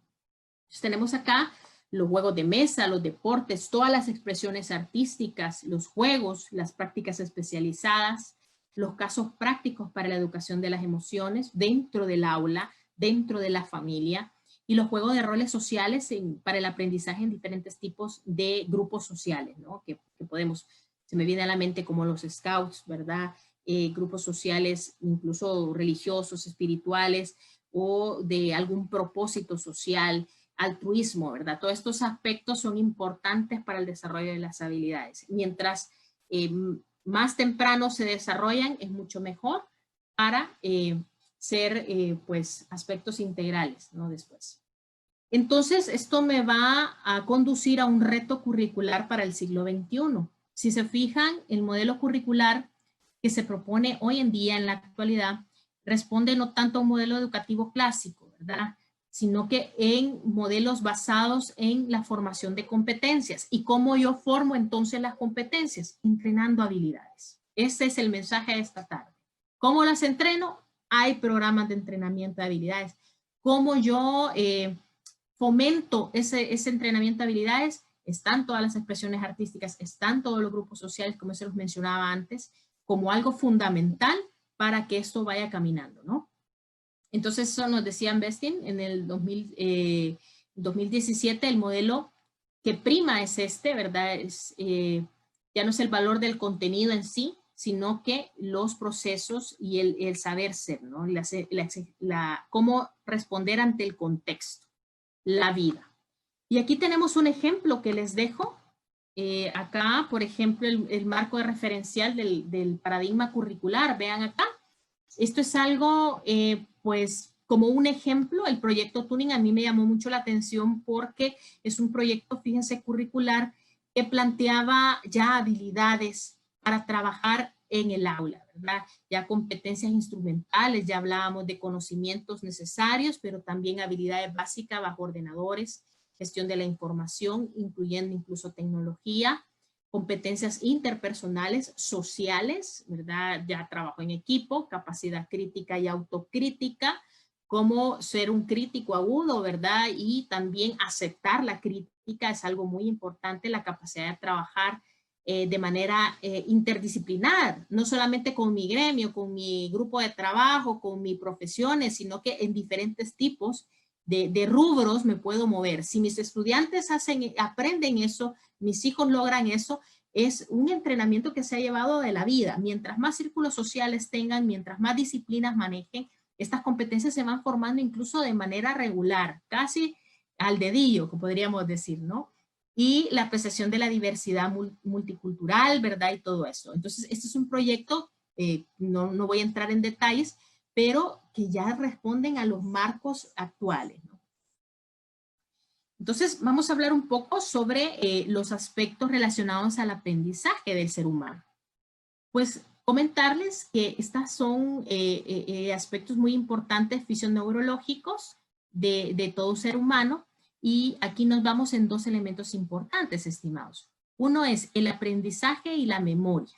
Entonces tenemos acá los juegos de mesa, los deportes, todas las expresiones artísticas, los juegos, las prácticas especializadas, los casos prácticos para la educación de las emociones dentro del aula, dentro de la familia, y los juegos de roles sociales para el aprendizaje en diferentes tipos de grupos sociales, ¿no? Que podemos, se me viene a la mente como los scouts, ¿verdad? Grupos sociales, incluso religiosos, espirituales, o de algún propósito social, altruismo, ¿verdad? Todos estos aspectos son importantes para el desarrollo de las habilidades. Mientras más temprano se desarrollan, es mucho mejor para ser pues aspectos integrales, ¿no? Después. Entonces, esto me va a conducir a un reto curricular para el siglo XXI. Si se fijan, el modelo curricular que se propone hoy en día en la actualidad responde no tanto a un modelo educativo clásico, ¿verdad? Sino que en modelos basados en la formación de competencias. ¿Y cómo yo formo entonces las competencias? Entrenando habilidades. Ese es el mensaje de esta tarde. ¿Cómo las entreno? Hay programas de entrenamiento de habilidades. ¿Cómo yo fomento ese entrenamiento de habilidades? Están todas las expresiones artísticas, están todos los grupos sociales, como se los mencionaba antes, como algo fundamental para que esto vaya caminando, ¿no? Entonces, eso nos decía Bestin en el 2017, el modelo que prima es este, ¿verdad? Ya no es el valor del contenido en sí, sino que los procesos y el saber ser, ¿no? Cómo responder ante el contexto, la vida. Y aquí tenemos un ejemplo que les dejo. Acá, por ejemplo, el marco de referencial del paradigma curricular. Vean acá. Esto es algo, pues, como un ejemplo. El proyecto Tuning a mí me llamó mucho la atención porque es un proyecto, fíjense, curricular que planteaba ya habilidades para trabajar en el aula, ¿verdad? Ya competencias instrumentales, ya hablábamos de conocimientos necesarios, pero también habilidades básicas bajo ordenadores, gestión de la información, incluyendo incluso tecnología, competencias interpersonales, sociales, ¿verdad? Ya trabajo en equipo, capacidad crítica y autocrítica, cómo ser un crítico agudo, ¿verdad? Y también aceptar la crítica es algo muy importante, la capacidad de trabajar de manera interdisciplinar, no solamente con mi gremio, con mi grupo de trabajo, con mis profesiones, sino que en diferentes tipos de rubros me puedo mover. Si mis estudiantes aprenden eso, mis hijos logran eso, es un entrenamiento que se ha llevado de la vida. Mientras más círculos sociales tengan, mientras más disciplinas manejen, estas competencias se van formando incluso de manera regular, casi al dedillo, como podríamos decir, ¿no? Y la apreciación de la diversidad multicultural, ¿verdad? Y todo eso. Entonces, este es un proyecto, no voy a entrar en detalles, pero que ya responden a los marcos actuales, ¿no? Entonces, vamos a hablar un poco sobre los aspectos relacionados al aprendizaje del ser humano. Pues comentarles que estos son aspectos muy importantes fisioneurológicos de todo ser humano, y aquí nos vamos en dos elementos importantes, estimados. Uno es el aprendizaje y la memoria.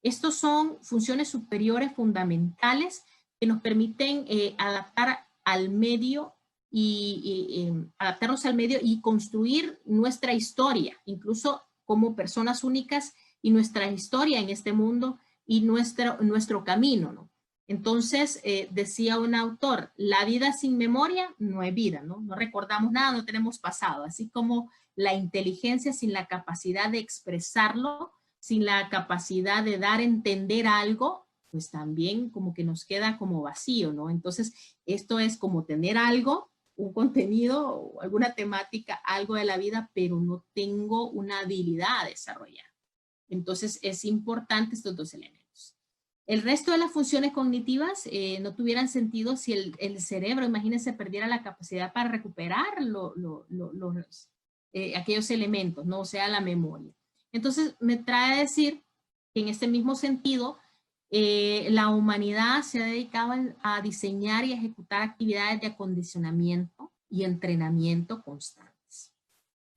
Estos son funciones superiores fundamentales que nos permiten adaptar al medio adaptarnos al medio y construir nuestra historia, incluso como personas únicas, y nuestra historia en este mundo y nuestro camino, ¿no? Entonces, decía un autor, la vida sin memoria no es vida, ¿no? No recordamos nada, no tenemos pasado, así como la inteligencia sin la capacidad de expresarlo, sin la capacidad de dar a entender algo, pues también como que nos queda como vacío, ¿no? Entonces, esto es como tener algo, un contenido o alguna temática, algo de la vida, pero no tengo una habilidad a desarrollar. Entonces, es importante estos dos elementos. El resto de las funciones cognitivas no tuvieran sentido si el cerebro, imagínense, perdiera la capacidad para recuperar aquellos elementos, ¿no? O sea, la memoria. Entonces, me trae a decir que en este mismo sentido, la humanidad se ha dedicado a diseñar y ejecutar actividades de acondicionamiento y entrenamiento constantes.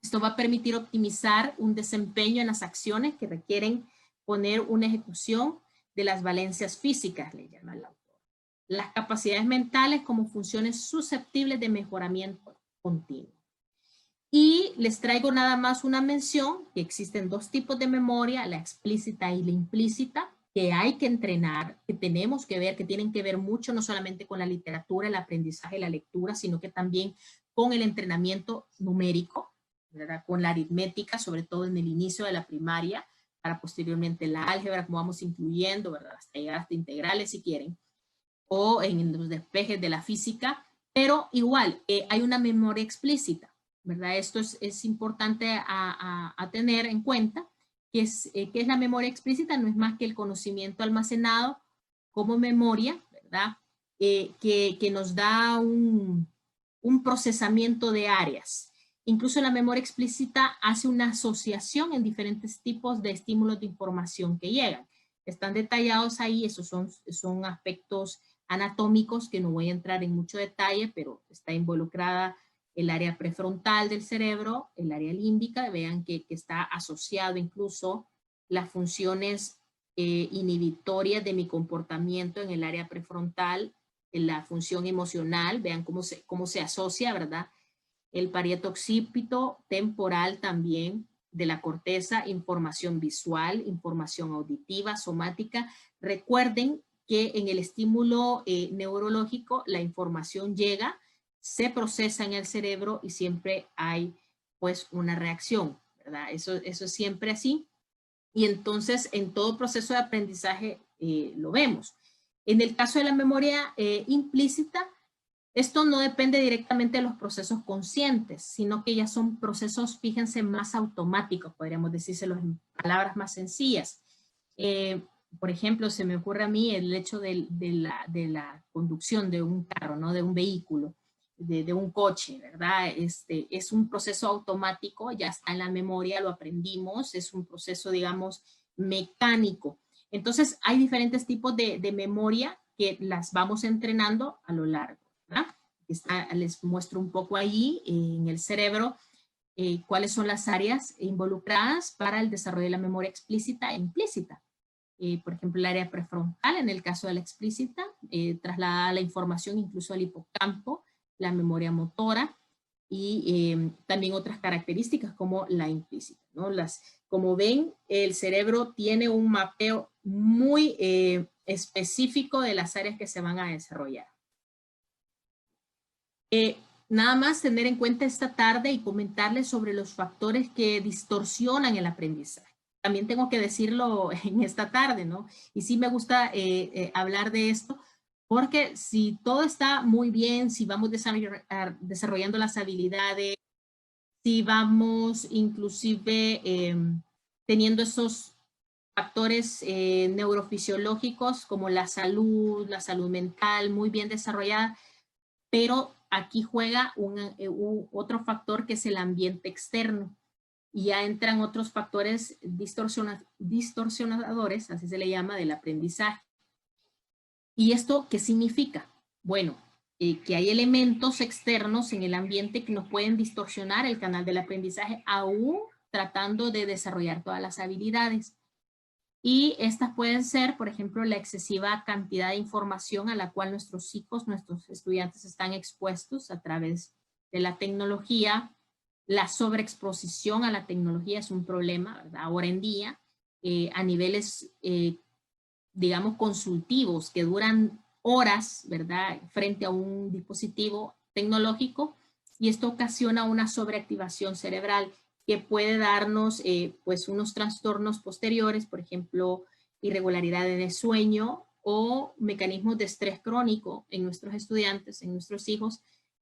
Esto va a permitir optimizar un desempeño en las acciones que requieren poner una ejecución de las valencias físicas, le llama el autor. Las capacidades mentales como funciones susceptibles de mejoramiento continuo. Y les traigo nada más una mención, que existen dos tipos de memoria, la explícita y la implícita, que hay que entrenar, que tenemos que ver, que tienen que ver mucho no solamente con la literatura, el aprendizaje, la lectura, sino que también con el entrenamiento numérico, ¿verdad? Con la aritmética, sobre todo en el inicio de la primaria, para posteriormente la álgebra, como vamos incluyendo, ¿verdad? Hasta llegar hasta integrales si quieren. o en los despejes de la física, pero igual hay una memoria explícita, ¿verdad? Esto es importante a tener en cuenta, que es la memoria explícita, no es más que el conocimiento almacenado como memoria, ¿verdad? Que nos da un procesamiento de áreas. Incluso la memoria explícita hace una asociación en diferentes tipos de estímulos de información que llegan. Están detallados ahí, esos son aspectos anatómicos que no voy a entrar en mucho detalle, pero está involucrada el área prefrontal del cerebro, el área límbica, vean que está asociado incluso las funciones inhibitorias de mi comportamiento en el área prefrontal, en la función emocional, vean cómo se asocia, ¿verdad? El parieto occipito temporal también de la corteza, información visual, información auditiva, somática. Recuerden que en el estímulo neurológico la información llega, se procesa en el cerebro y siempre hay pues una reacción, ¿verdad? Eso es siempre así. Y entonces en todo proceso de aprendizaje lo vemos. En el caso de la memoria implícita, esto no depende directamente de los procesos conscientes, sino que ya son procesos, fíjense, más automáticos, podríamos decírselo en palabras más sencillas. Por ejemplo, se me ocurre a mí el hecho de la conducción de un carro, ¿no? De un vehículo, de un coche, ¿verdad? Es un proceso automático, ya está en la memoria, lo aprendimos, es un proceso, digamos, mecánico. Entonces, hay diferentes tipos de memoria que las vamos entrenando a lo largo. Les muestro un poco ahí en el cerebro cuáles son las áreas involucradas para el desarrollo de la memoria explícita e implícita. Por ejemplo, el área prefrontal, en el caso de la explícita, traslada la información incluso al hipocampo, la memoria motora y también otras características como la implícita, ¿no? Como ven, el cerebro tiene un mapeo muy específico de las áreas que se van a desarrollar. Nada más tener en cuenta esta tarde y comentarles sobre los factores que distorsionan el aprendizaje. También tengo que decirlo en esta tarde, ¿no? Y sí me gusta hablar de esto, porque si todo está muy bien, si vamos desarrollando las habilidades, si vamos inclusive teniendo esos factores neurofisiológicos como la salud mental muy bien desarrollada, pero aquí juega otro factor que es el ambiente externo. Y ya entran otros factores distorsionadores, así se le llama, del aprendizaje. ¿Y esto qué significa? Bueno, que hay elementos externos en el ambiente que nos pueden distorsionar el canal del aprendizaje, aún tratando de desarrollar todas las habilidades. Y estas pueden ser, por ejemplo, la excesiva cantidad de información a la cual nuestros hijos, nuestros estudiantes están expuestos a través de la tecnología. La sobreexposición a la tecnología es un problema, ¿verdad? Ahora en día, a niveles, digamos, consultivos que duran horas, ¿verdad? Frente a un dispositivo tecnológico, y esto ocasiona una sobreactivación cerebral que puede darnos pues unos trastornos posteriores, por ejemplo, irregularidades de sueño o mecanismos de estrés crónico en nuestros estudiantes, en nuestros hijos,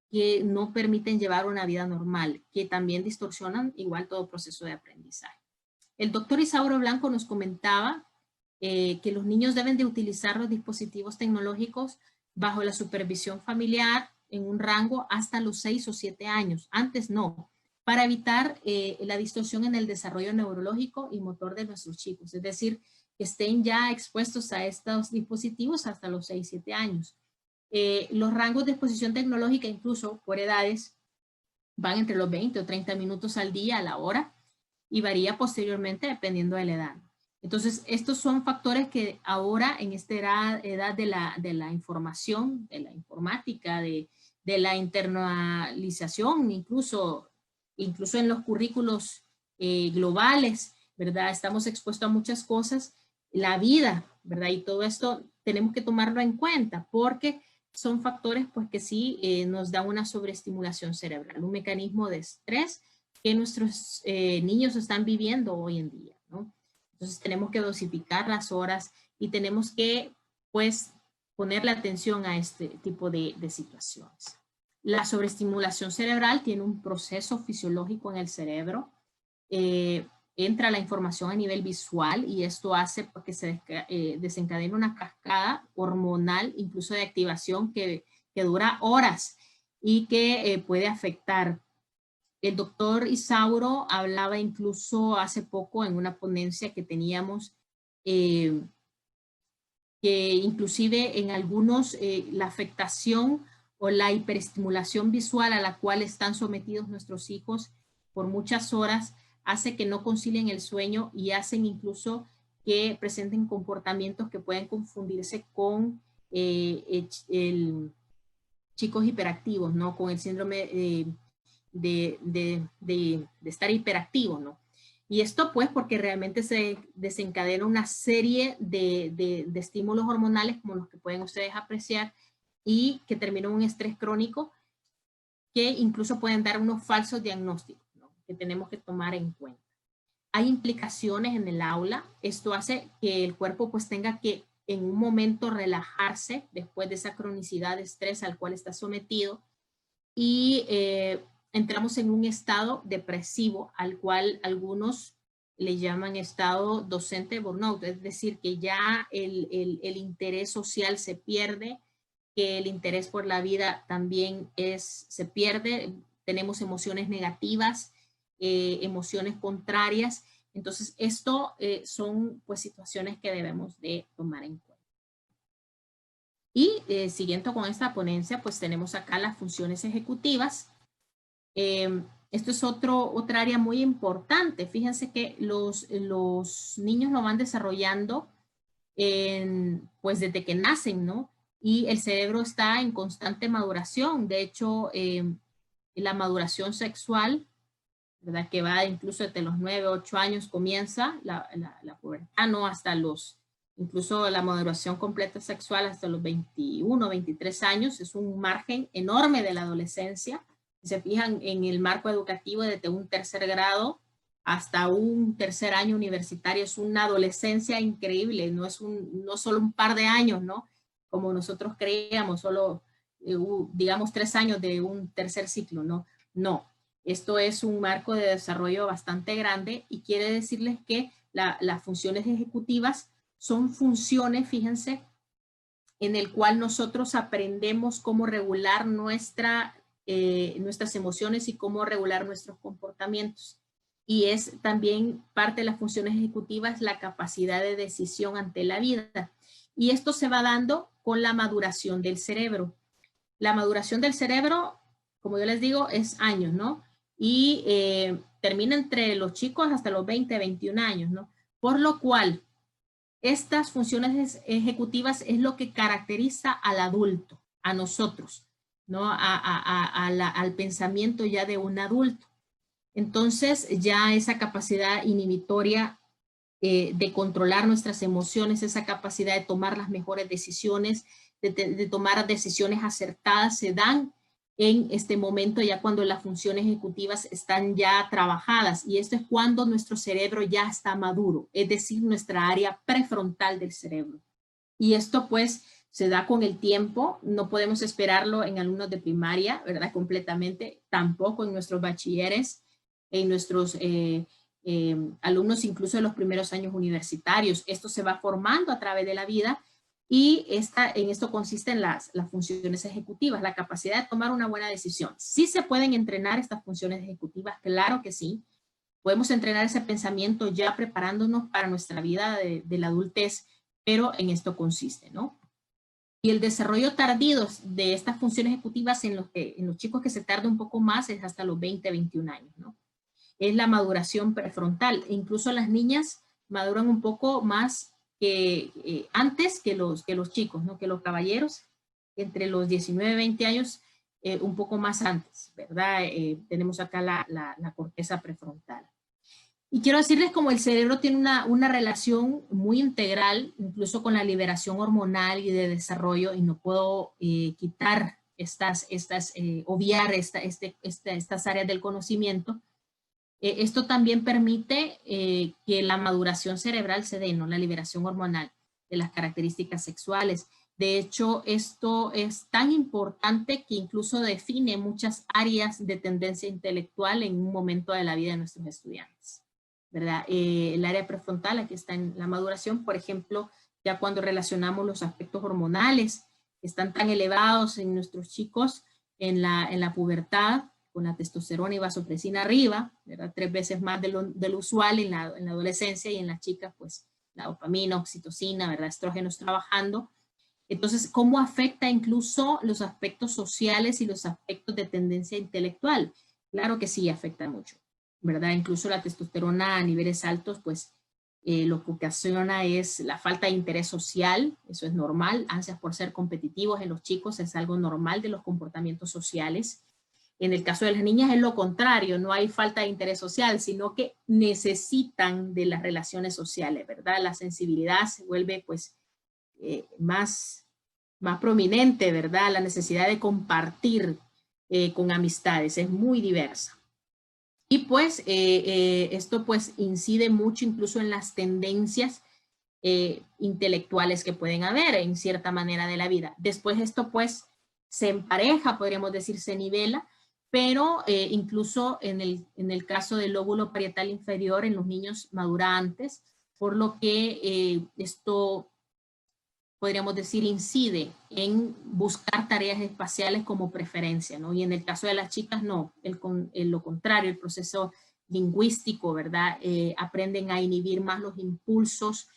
que no permiten llevar una vida normal, que también distorsionan igual todo proceso de aprendizaje. El doctor Isauro Blanco nos comentaba que los niños deben de utilizar los dispositivos tecnológicos bajo la supervisión familiar en un rango hasta los 6 o 7 años. Antes no, para evitar la distorsión en el desarrollo neurológico y motor de nuestros chicos. Es decir, que estén ya expuestos a estos dispositivos hasta los 6, 7 años. Los rangos de exposición tecnológica, incluso por edades, van entre los 20 o 30 minutos al día a la hora y varía posteriormente dependiendo de la edad. Entonces, estos son factores que ahora en esta edad de la información, de la informática, de la internalización, incluso en los currículos globales, ¿verdad? Estamos expuestos a muchas cosas, la vida, ¿verdad? Y todo esto tenemos que tomarlo en cuenta porque son factores pues que sí nos dan una sobreestimulación cerebral, un mecanismo de estrés que nuestros niños están viviendo hoy en día, ¿no? Entonces tenemos que dosificar las horas y tenemos que pues ponerle atención a este tipo de situaciones. La sobreestimulación cerebral tiene un proceso fisiológico en el cerebro. Entra la información a nivel visual y esto hace que se desencadene una cascada hormonal, incluso de activación que dura horas y que puede afectar. El doctor Isauro hablaba incluso hace poco en una ponencia que teníamos que inclusive en algunos la afectación o la hiperestimulación visual a la cual están sometidos nuestros hijos por muchas horas hace que no concilien el sueño y hacen incluso que presenten comportamientos que pueden confundirse con chicos hiperactivos, ¿no? Con el síndrome de estar hiperactivo, ¿no? Y esto pues porque realmente se desencadena una serie de estímulos hormonales como los que pueden ustedes apreciar y que terminan en un estrés crónico que incluso pueden dar unos falsos diagnósticos, ¿no? Que tenemos que tomar en cuenta. Hay implicaciones en el aula. Esto hace que el cuerpo pues tenga que en un momento relajarse después de esa cronicidad de estrés al cual está sometido y entramos en un estado depresivo al cual algunos le llaman estado docente burnout, es decir, que ya el interés social se pierde, que el interés por la vida también se pierde, tenemos emociones negativas, emociones contrarias, entonces esto son pues situaciones que debemos de tomar en cuenta. Y siguiendo con esta ponencia, pues tenemos acá las funciones ejecutivas. Esto es otra área muy importante. Fíjense que los niños lo van desarrollando pues desde que nacen, ¿no? Y el cerebro está en constante maduración. De hecho, la maduración sexual, ¿verdad? Que va incluso desde los 9, 8 años comienza la pubertad, ¿no? Hasta incluso la maduración completa sexual hasta los 21, 23 años. Es un margen enorme de la adolescencia. Si se fijan en el marco educativo desde un tercer grado hasta un tercer año universitario, es una adolescencia increíble, no solo un par de años, ¿no? Como nosotros creíamos, solo, digamos, 3 años de un tercer ciclo, ¿no? No, esto es un marco de desarrollo bastante grande y quiere decirles que las funciones ejecutivas son funciones, fíjense, en el cual nosotros aprendemos cómo regular nuestras emociones y cómo regular nuestros comportamientos. Y es también parte de las funciones ejecutivas la capacidad de decisión ante la vida. Y esto se va dando con la maduración del cerebro. La maduración del cerebro, como yo les digo, es años, ¿no? Y termina entre los chicos hasta los 20, 21 años, ¿no? Por lo cual, estas funciones ejecutivas es lo que caracteriza al adulto, a nosotros, ¿no? Al pensamiento ya de un adulto. Entonces, ya esa capacidad inhibitoria de controlar nuestras emociones, esa capacidad de tomar las mejores decisiones, de tomar decisiones acertadas, se dan en este momento ya cuando las funciones ejecutivas están ya trabajadas, y esto es cuando nuestro cerebro ya está maduro, es decir, nuestra área prefrontal del cerebro. Y esto pues se da con el tiempo, no podemos esperarlo en alumnos de primaria, ¿verdad? Completamente, tampoco en nuestros bachilleres, en nuestros alumnos incluso de los primeros años universitarios. Esto se va formando a través de la vida. Y en esto consisten las funciones ejecutivas, la capacidad de tomar una buena decisión. ¿Sí se pueden entrenar estas funciones ejecutivas? Claro que sí. Podemos entrenar ese pensamiento ya preparándonos para nuestra vida de la adultez, pero en esto consiste, ¿no? Y el desarrollo tardío de estas funciones ejecutivas en los chicos que se tarda un poco más es hasta los 20, 21 años, ¿no? Es la maduración prefrontal. E incluso las niñas maduran un poco más antes que los chicos, ¿no? Que los caballeros, entre los 19 y 20 años, un poco más antes, ¿verdad? Tenemos acá la corteza prefrontal. Y quiero decirles como el cerebro tiene una relación muy integral, incluso con la liberación hormonal y de desarrollo, y no puedo quitar obviar estas áreas del conocimiento. Esto también permite que la maduración cerebral se dé, ¿no? La liberación hormonal de las características sexuales. De hecho, esto es tan importante que incluso define muchas áreas de tendencia intelectual en un momento de la vida de nuestros estudiantes, ¿verdad? El área prefrontal, aquí está en la maduración, por ejemplo, ya cuando relacionamos los aspectos hormonales que están tan elevados en nuestros chicos en la pubertad, con la testosterona y vasopresina arriba, ¿verdad? 3 veces más de lo usual en la adolescencia, y en las chicas, pues, la dopamina, oxitocina, ¿verdad? Estrógenos trabajando. Entonces, ¿cómo afecta incluso los aspectos sociales y los aspectos de tendencia intelectual? Claro que sí, afecta mucho, ¿verdad? Incluso la testosterona a niveles altos, pues, lo que ocasiona es la falta de interés social, eso es normal, ansias por ser competitivos en los chicos es algo normal de los comportamientos sociales. En el caso de las niñas es lo contrario, no hay falta de interés social, sino que necesitan de las relaciones sociales, ¿verdad? La sensibilidad se vuelve, pues, más prominente, ¿verdad? La necesidad de compartir con amistades es muy diversa. Y pues esto pues incide mucho incluso en las tendencias intelectuales que pueden haber en cierta manera de la vida. Después esto pues se empareja, podríamos decir, se nivela, pero incluso en el caso del lóbulo parietal inferior en los niños madura antes, por lo que esto podríamos decir, incide en buscar tareas espaciales como preferencia, ¿no? Y en el caso de las chicas, no, lo contrario, el proceso lingüístico, ¿verdad? Aprenden a inhibir más los impulsos,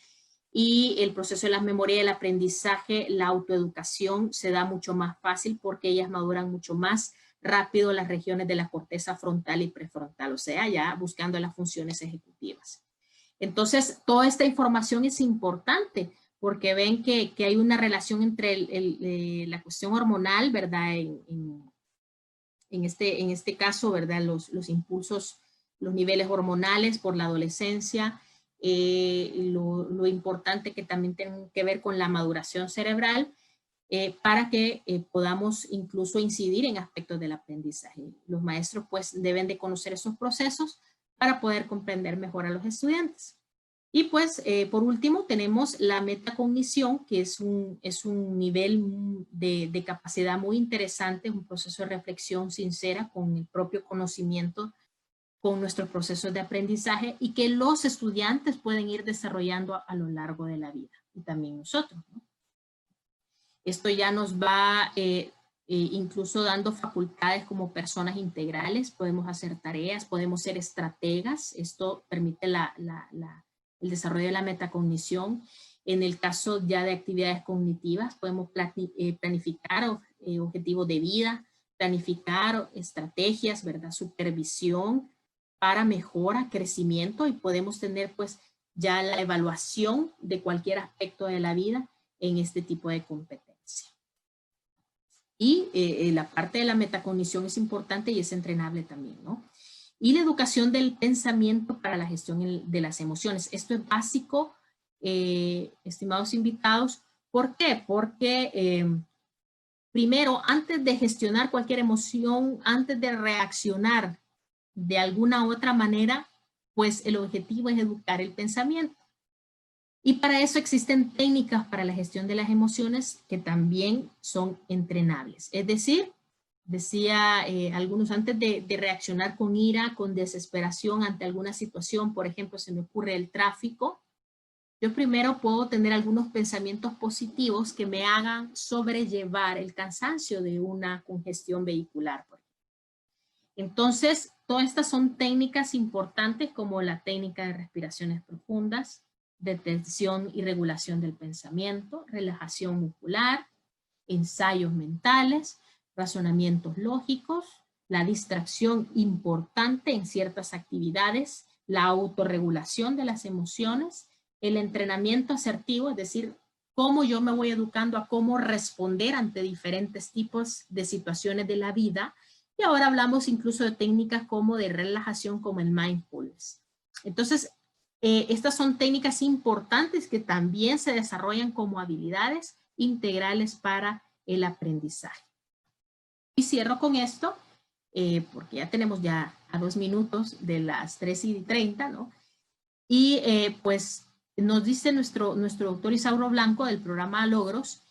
y el proceso de la memoria y el aprendizaje, la autoeducación se da mucho más fácil porque ellas maduran mucho más rápido las regiones de la corteza frontal y prefrontal, o sea, ya buscando las funciones ejecutivas. Entonces, toda esta información es importante porque ven que hay una relación entre la cuestión hormonal, ¿verdad? En este caso, ¿verdad? Los impulsos, los niveles hormonales por la adolescencia, lo importante que también tienen que ver con la maduración cerebral, para que podamos incluso incidir en aspectos del aprendizaje. Los maestros pues deben de conocer esos procesos para poder comprender mejor a los estudiantes. Y pues, por último, tenemos la metacognición, que es un nivel de capacidad muy interesante, un proceso de reflexión sincera con el propio conocimiento, con nuestros procesos de aprendizaje, y que los estudiantes pueden ir desarrollando a lo largo de la vida, y también nosotros, ¿no? Esto ya nos va incluso dando facultades como personas integrales, podemos hacer tareas, podemos ser estrategas, esto permite el desarrollo de la metacognición. En el caso ya de actividades cognitivas, podemos planificar objetivos de vida, planificar estrategias, ¿verdad? Supervisión para mejora, crecimiento, y podemos tener pues ya la evaluación de cualquier aspecto de la vida en este tipo de competencia. Y la parte de la metacognición es importante y es entrenable también, ¿no? Y la educación del pensamiento para la gestión de las emociones. Esto es básico, estimados invitados. ¿Por qué? Porque primero, antes de gestionar cualquier emoción, antes de reaccionar de alguna u otra manera, pues el objetivo es educar el pensamiento. Y para eso existen técnicas para la gestión de las emociones que también son entrenables. Es decir, decía algunos, antes de reaccionar con ira, con desesperación ante alguna situación, por ejemplo, se me ocurre el tráfico, yo primero puedo tener algunos pensamientos positivos que me hagan sobrellevar el cansancio de una congestión vehicular. Entonces, todas estas son técnicas importantes como la técnica de respiraciones profundas, detención y regulación del pensamiento, relajación muscular, ensayos mentales, razonamientos lógicos, la distracción importante en ciertas actividades, la autorregulación de las emociones, el entrenamiento asertivo, es decir, cómo yo me voy educando a cómo responder ante diferentes tipos de situaciones de la vida. Y ahora hablamos incluso de técnicas como de relajación, como el mindfulness. Entonces, estas son técnicas importantes que también se desarrollan como habilidades integrales para el aprendizaje. Y cierro con esto, porque ya tenemos ya a 2 minutos de las 3:30, ¿no? Y pues nos dice nuestro doctor Isauro Blanco del programa Logros,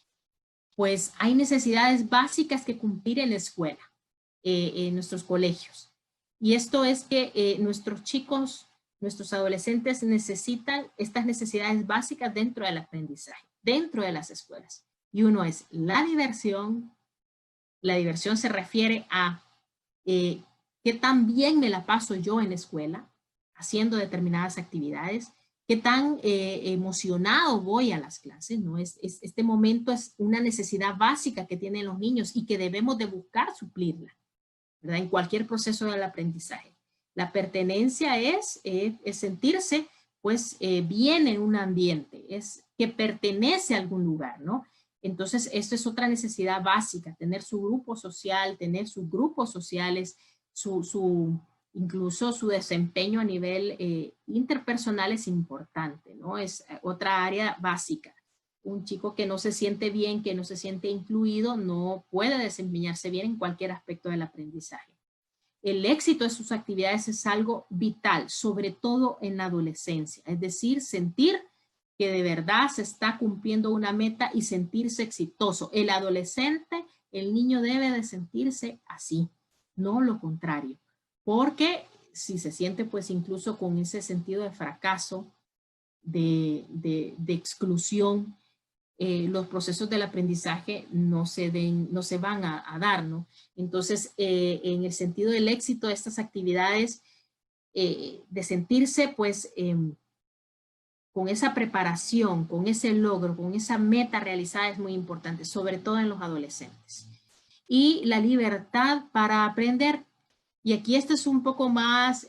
pues hay necesidades básicas que cumplir en la escuela, en nuestros colegios. Y esto es que nuestros chicos, nuestros adolescentes necesitan estas necesidades básicas dentro del aprendizaje, dentro de las escuelas. Y uno es la diversión. La diversión se refiere a qué tan bien me la paso yo en la escuela, haciendo determinadas actividades, qué tan emocionado voy a las clases, ¿no? Este momento es una necesidad básica que tienen los niños y que debemos de buscar suplirla, ¿verdad? En cualquier proceso del aprendizaje. La pertenencia es sentirse pues bien en un ambiente, es que pertenece a algún lugar, ¿no? Entonces, esto es otra necesidad básica, tener su grupo social, tener sus grupos sociales, incluso su desempeño a nivel interpersonal es importante, ¿no? Es otra área básica. Un chico que no se siente bien, que no se siente incluido, no puede desempeñarse bien en cualquier aspecto del aprendizaje. El éxito de sus actividades es algo vital, sobre todo en la adolescencia, es decir, sentir que de verdad se está cumpliendo una meta y sentirse exitoso. El adolescente, el niño debe de sentirse así, no lo contrario, porque si se siente pues incluso con ese sentido de fracaso, de exclusión, los procesos del aprendizaje no se van a dar, ¿no? Entonces, en el sentido del éxito de estas actividades, de sentirse pues con esa preparación, con ese logro, con esa meta realizada es muy importante, sobre todo en los adolescentes. Y la libertad para aprender. Y aquí esto es un poco más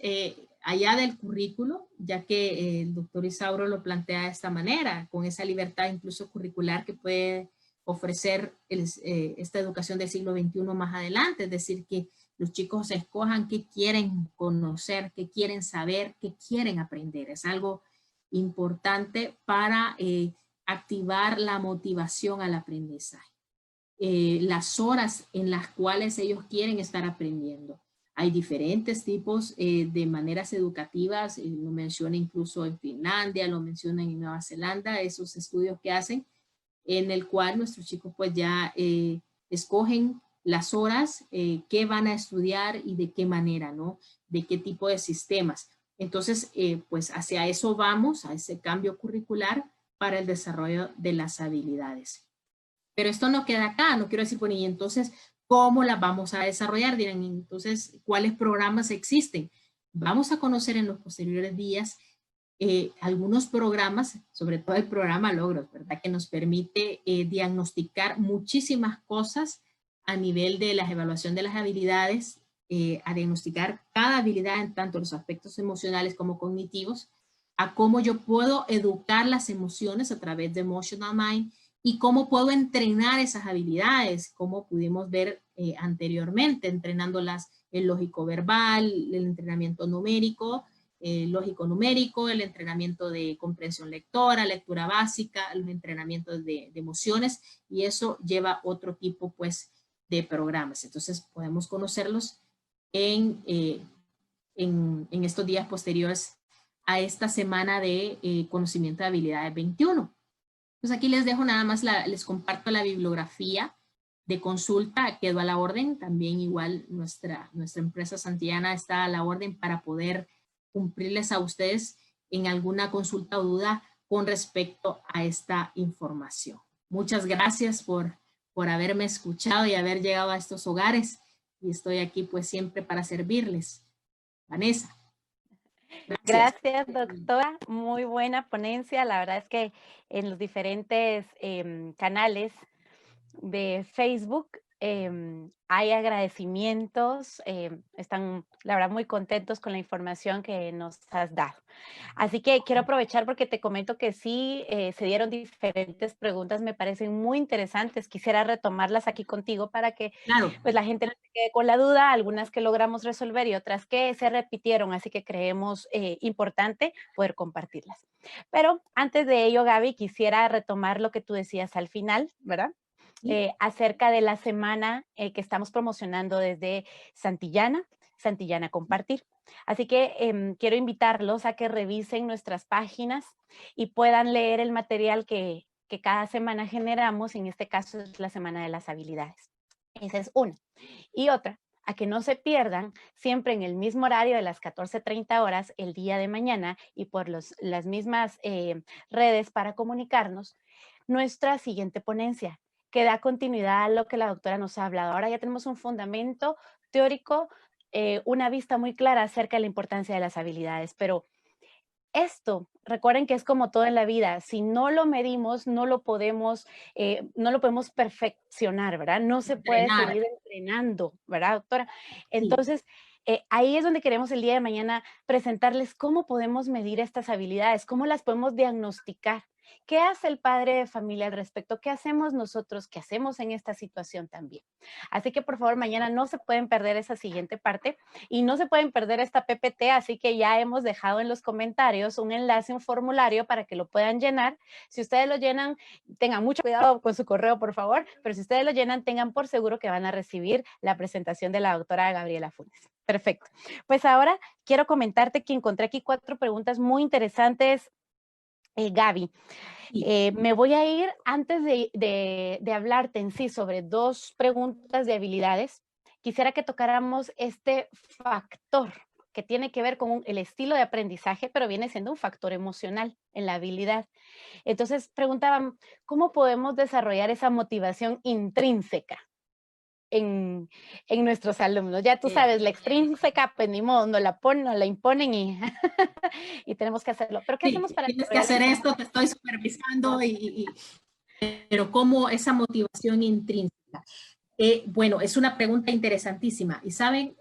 allá del currículo, ya que el doctor Isauro lo plantea de esta manera, con esa libertad incluso curricular que puede ofrecer esta educación del siglo XXI más adelante, es decir, que los chicos escojan qué quieren conocer, qué quieren saber, qué quieren aprender. Es algo importante para activar la motivación al aprendizaje. Las horas en las cuales ellos quieren estar aprendiendo. Hay diferentes tipos de maneras educativas, lo menciona incluso en Finlandia, lo mencionan en Nueva Zelanda, esos estudios que hacen, en el cual nuestros chicos pues ya escogen las horas que van a estudiar y de qué manera, ¿no? De qué tipo de sistemas. Entonces, pues hacia eso vamos, a ese cambio curricular para el desarrollo de las habilidades. Pero esto no queda acá, no quiero decir, bueno, y entonces, ¿cómo las vamos a desarrollar? Dirán, entonces, ¿cuáles programas existen? Vamos a conocer en los posteriores días algunos programas, sobre todo el programa Logros, ¿verdad? Que nos permite diagnosticar muchísimas cosas a nivel de la evaluación de las habilidades, a diagnosticar cada habilidad en tanto los aspectos emocionales como cognitivos, a cómo yo puedo educar las emociones a través de Emotional Mind, y cómo puedo entrenar esas habilidades, como pudimos ver anteriormente, entrenándolas el lógico verbal, el entrenamiento numérico, lógico numérico, el entrenamiento de comprensión lectora, lectura básica, los entrenamientos de emociones, y eso lleva otro tipo pues de programas. Entonces podemos conocerlos en estos días posteriores a esta semana de conocimiento de habilidades 21. Pues aquí les dejo nada más, les comparto la bibliografía de consulta, quedó a la orden, también igual nuestra empresa Santillana está a la orden para poder cumplirles a ustedes en alguna consulta o duda con respecto a esta información. Muchas gracias por haberme escuchado y haber llegado a estos hogares, y estoy aquí pues siempre para servirles. Vanessa. Gracias. Gracias, doctora. Muy buena ponencia. La verdad es que en los diferentes canales de Facebook hay agradecimientos, están, la verdad, muy contentos con la información que nos has dado. Así que quiero aprovechar porque te comento que sí, se dieron diferentes preguntas, me parecen muy interesantes. Quisiera retomarlas aquí contigo para que Claro. pues la gente no se quede con la duda, algunas que logramos resolver y otras que se repitieron, así que creemos importante poder compartirlas. Pero antes de ello, Gaby, quisiera retomar lo que tú decías al final, ¿verdad? Acerca de la semana que estamos promocionando desde Santillana Compartir. Así que quiero invitarlos a que revisen nuestras páginas y puedan leer el material que que cada semana generamos, en este caso es la semana de las habilidades. Esa es una. Y otra, a que no se pierdan siempre en el mismo horario de las 14:30 horas el día de mañana y por las mismas redes para comunicarnos, nuestra siguiente ponencia, que da continuidad a lo que la doctora nos ha hablado. Ahora ya tenemos un fundamento teórico, una vista muy clara acerca de la importancia de las habilidades, pero esto, recuerden que es como todo en la vida, si no lo medimos, no lo podemos perfeccionar, ¿verdad? No se puede Entrenar, seguir entrenando, ¿verdad, doctora? sí. Entonces, ahí es donde queremos el día de mañana presentarles cómo podemos medir estas habilidades, cómo las podemos diagnosticar. ¿Qué hace el padre de familia al respecto? ¿Qué hacemos nosotros? ¿Qué hacemos en esta situación también? Así que por favor, mañana no se pueden perder esa siguiente parte y no se pueden perder esta PPT, así que ya hemos dejado en los comentarios un enlace, un formulario para que lo puedan llenar. Si ustedes lo llenan, tengan mucho cuidado con su correo, por favor, pero si ustedes lo llenan, tengan por seguro que van a recibir la presentación de la doctora Gabriela Funes. Perfecto. Pues ahora quiero comentarte que encontré aquí 4 preguntas muy interesantes, Gaby. Sí. Me voy a ir, antes de hablarte en sí sobre 2 preguntas de habilidades, quisiera que tocáramos este factor que tiene que ver con el estilo de aprendizaje, pero viene siendo un factor emocional en la habilidad. Entonces, preguntaban, ¿cómo podemos desarrollar esa motivación intrínseca en nuestros alumnos? Ya tú sabes, la extrínseca, pues ni modo, no la ponen, no la imponen y, y tenemos que hacerlo. Pero ¿qué hacemos Sí, para tienes que desarrollar hacer esa esto, te estoy supervisando, pero ¿cómo esa motivación intrínseca? Bueno, es una pregunta interesantísima. Y saben,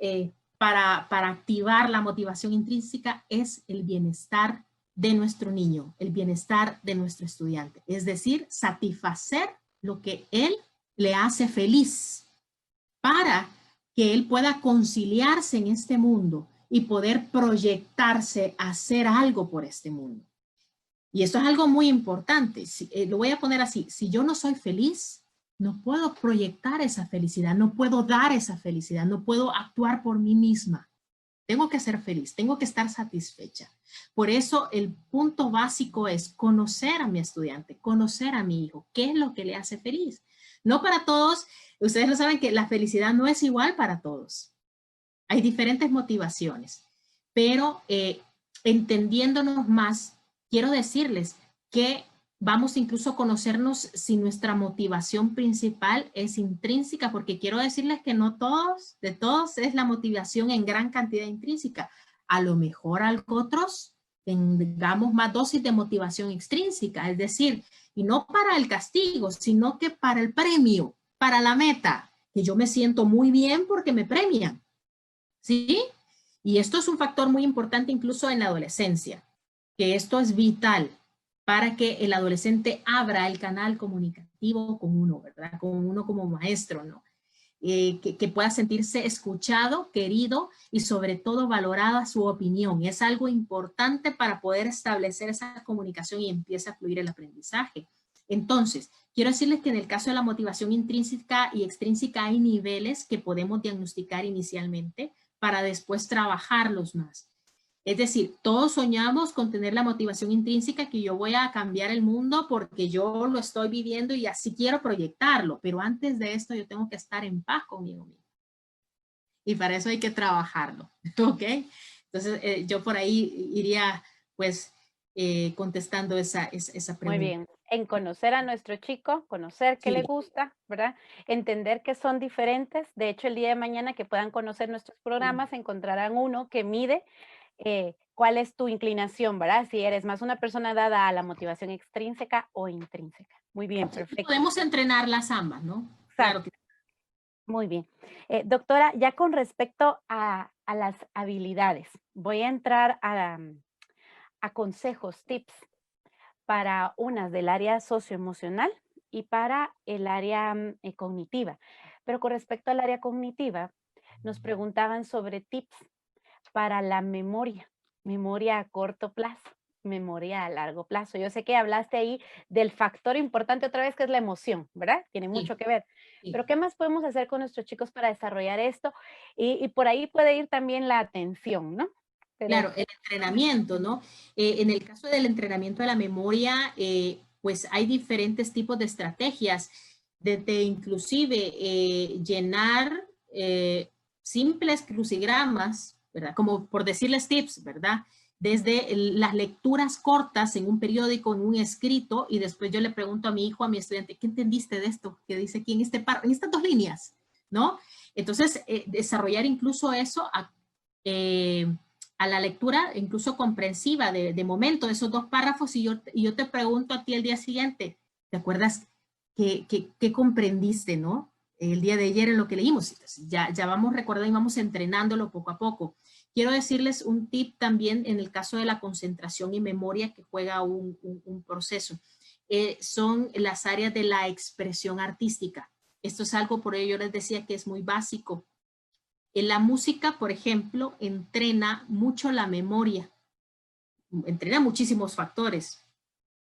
para activar la motivación intrínseca es el bienestar de nuestro niño, el bienestar de nuestro estudiante. Es decir, satisfacer lo que él le hace feliz para que él pueda conciliarse en este mundo y poder proyectarse a hacer algo por este mundo. Y esto es algo muy importante. Lo voy a poner así. Si yo no soy feliz, no puedo proyectar esa felicidad, no puedo dar esa felicidad, no puedo actuar por mí misma. Tengo que ser feliz, tengo que estar satisfecha. Por eso el punto básico es conocer a mi estudiante, conocer a mi hijo, qué es lo que le hace feliz. No para todos, ustedes lo saben que la felicidad no es igual para todos. Hay diferentes motivaciones, pero entendiéndonos más, quiero decirles que vamos incluso a conocernos si nuestra motivación principal es intrínseca, porque quiero decirles que no todos, de todos es la motivación en gran cantidad intrínseca. A lo mejor otros tengamos más dosis de motivación extrínseca, es decir, y no para el castigo, sino que para el premio, para la meta, que yo me siento muy bien porque me premian. ¿Sí? Y esto es un factor muy importante incluso en la adolescencia, que esto es vital para que el adolescente abra el canal comunicativo con uno, ¿verdad? Con uno como maestro, ¿no? Que pueda sentirse escuchado, querido y sobre todo valorada su opinión. Es algo importante para poder establecer esa comunicación y empieza a fluir el aprendizaje. Entonces, quiero decirles que en el caso de la motivación intrínseca y extrínseca hay niveles que podemos diagnosticar inicialmente para después trabajarlos más. Es decir, todos soñamos con tener la motivación intrínseca que yo voy a cambiar el mundo porque yo lo estoy viviendo y así quiero proyectarlo, pero antes de esto yo tengo que estar en paz conmigo mismo. Y para eso hay que trabajarlo, ¿ok? Entonces yo por ahí iría pues contestando esa muy pregunta. bien, en conocer a nuestro chico, conocer qué le Sí, gusta, ¿verdad? Entender que son diferentes. De hecho, el día de mañana que puedan conocer nuestros sí. programas, encontrarán uno que mide cuál es tu inclinación, ¿verdad? Si eres más una persona dada a la motivación extrínseca o intrínseca. Muy bien, Sí, y perfecto. podemos entrenarlas ambas, ¿no? Claro Exacto, que muy bien. Doctora, ya con respecto a las habilidades, voy a entrar a consejos, tips para unas del área socioemocional y para el área cognitiva. Pero con respecto al área cognitiva, nos preguntaban sobre tips para la memoria, memoria a corto plazo, memoria a largo plazo. Yo sé que hablaste ahí del factor importante otra vez que es la emoción, ¿verdad? Tiene sí, mucho que ver. sí. Pero ¿qué más podemos hacer con nuestros chicos para desarrollar esto? Y por ahí puede ir también la atención, ¿no? Pero Claro, el entrenamiento, ¿no? En el caso del entrenamiento de la memoria, pues hay diferentes tipos de estrategias, desde inclusive llenar simples crucigramas, ¿verdad? Como por decirles tips, ¿verdad? Desde las lecturas cortas en un periódico, en un escrito, y después yo le pregunto a mi hijo, a mi estudiante, ¿qué entendiste de esto que dice aquí en en estas 2 líneas? ¿No? Entonces, desarrollar incluso eso a la lectura, incluso comprensiva de momento, de esos 2 párrafos, y yo te pregunto a ti el día siguiente, ¿te acuerdas qué comprendiste, no? El día de ayer en lo que leímos. Entonces, ya vamos recordando y vamos entrenándolo poco a poco. Quiero decirles un tip también en el caso de la concentración y memoria que juega un proceso. Son las áreas de la expresión artística. Esto es algo, por ello yo les decía que es muy básico. En la música, por ejemplo, entrena mucho la memoria. Entrena muchísimos factores,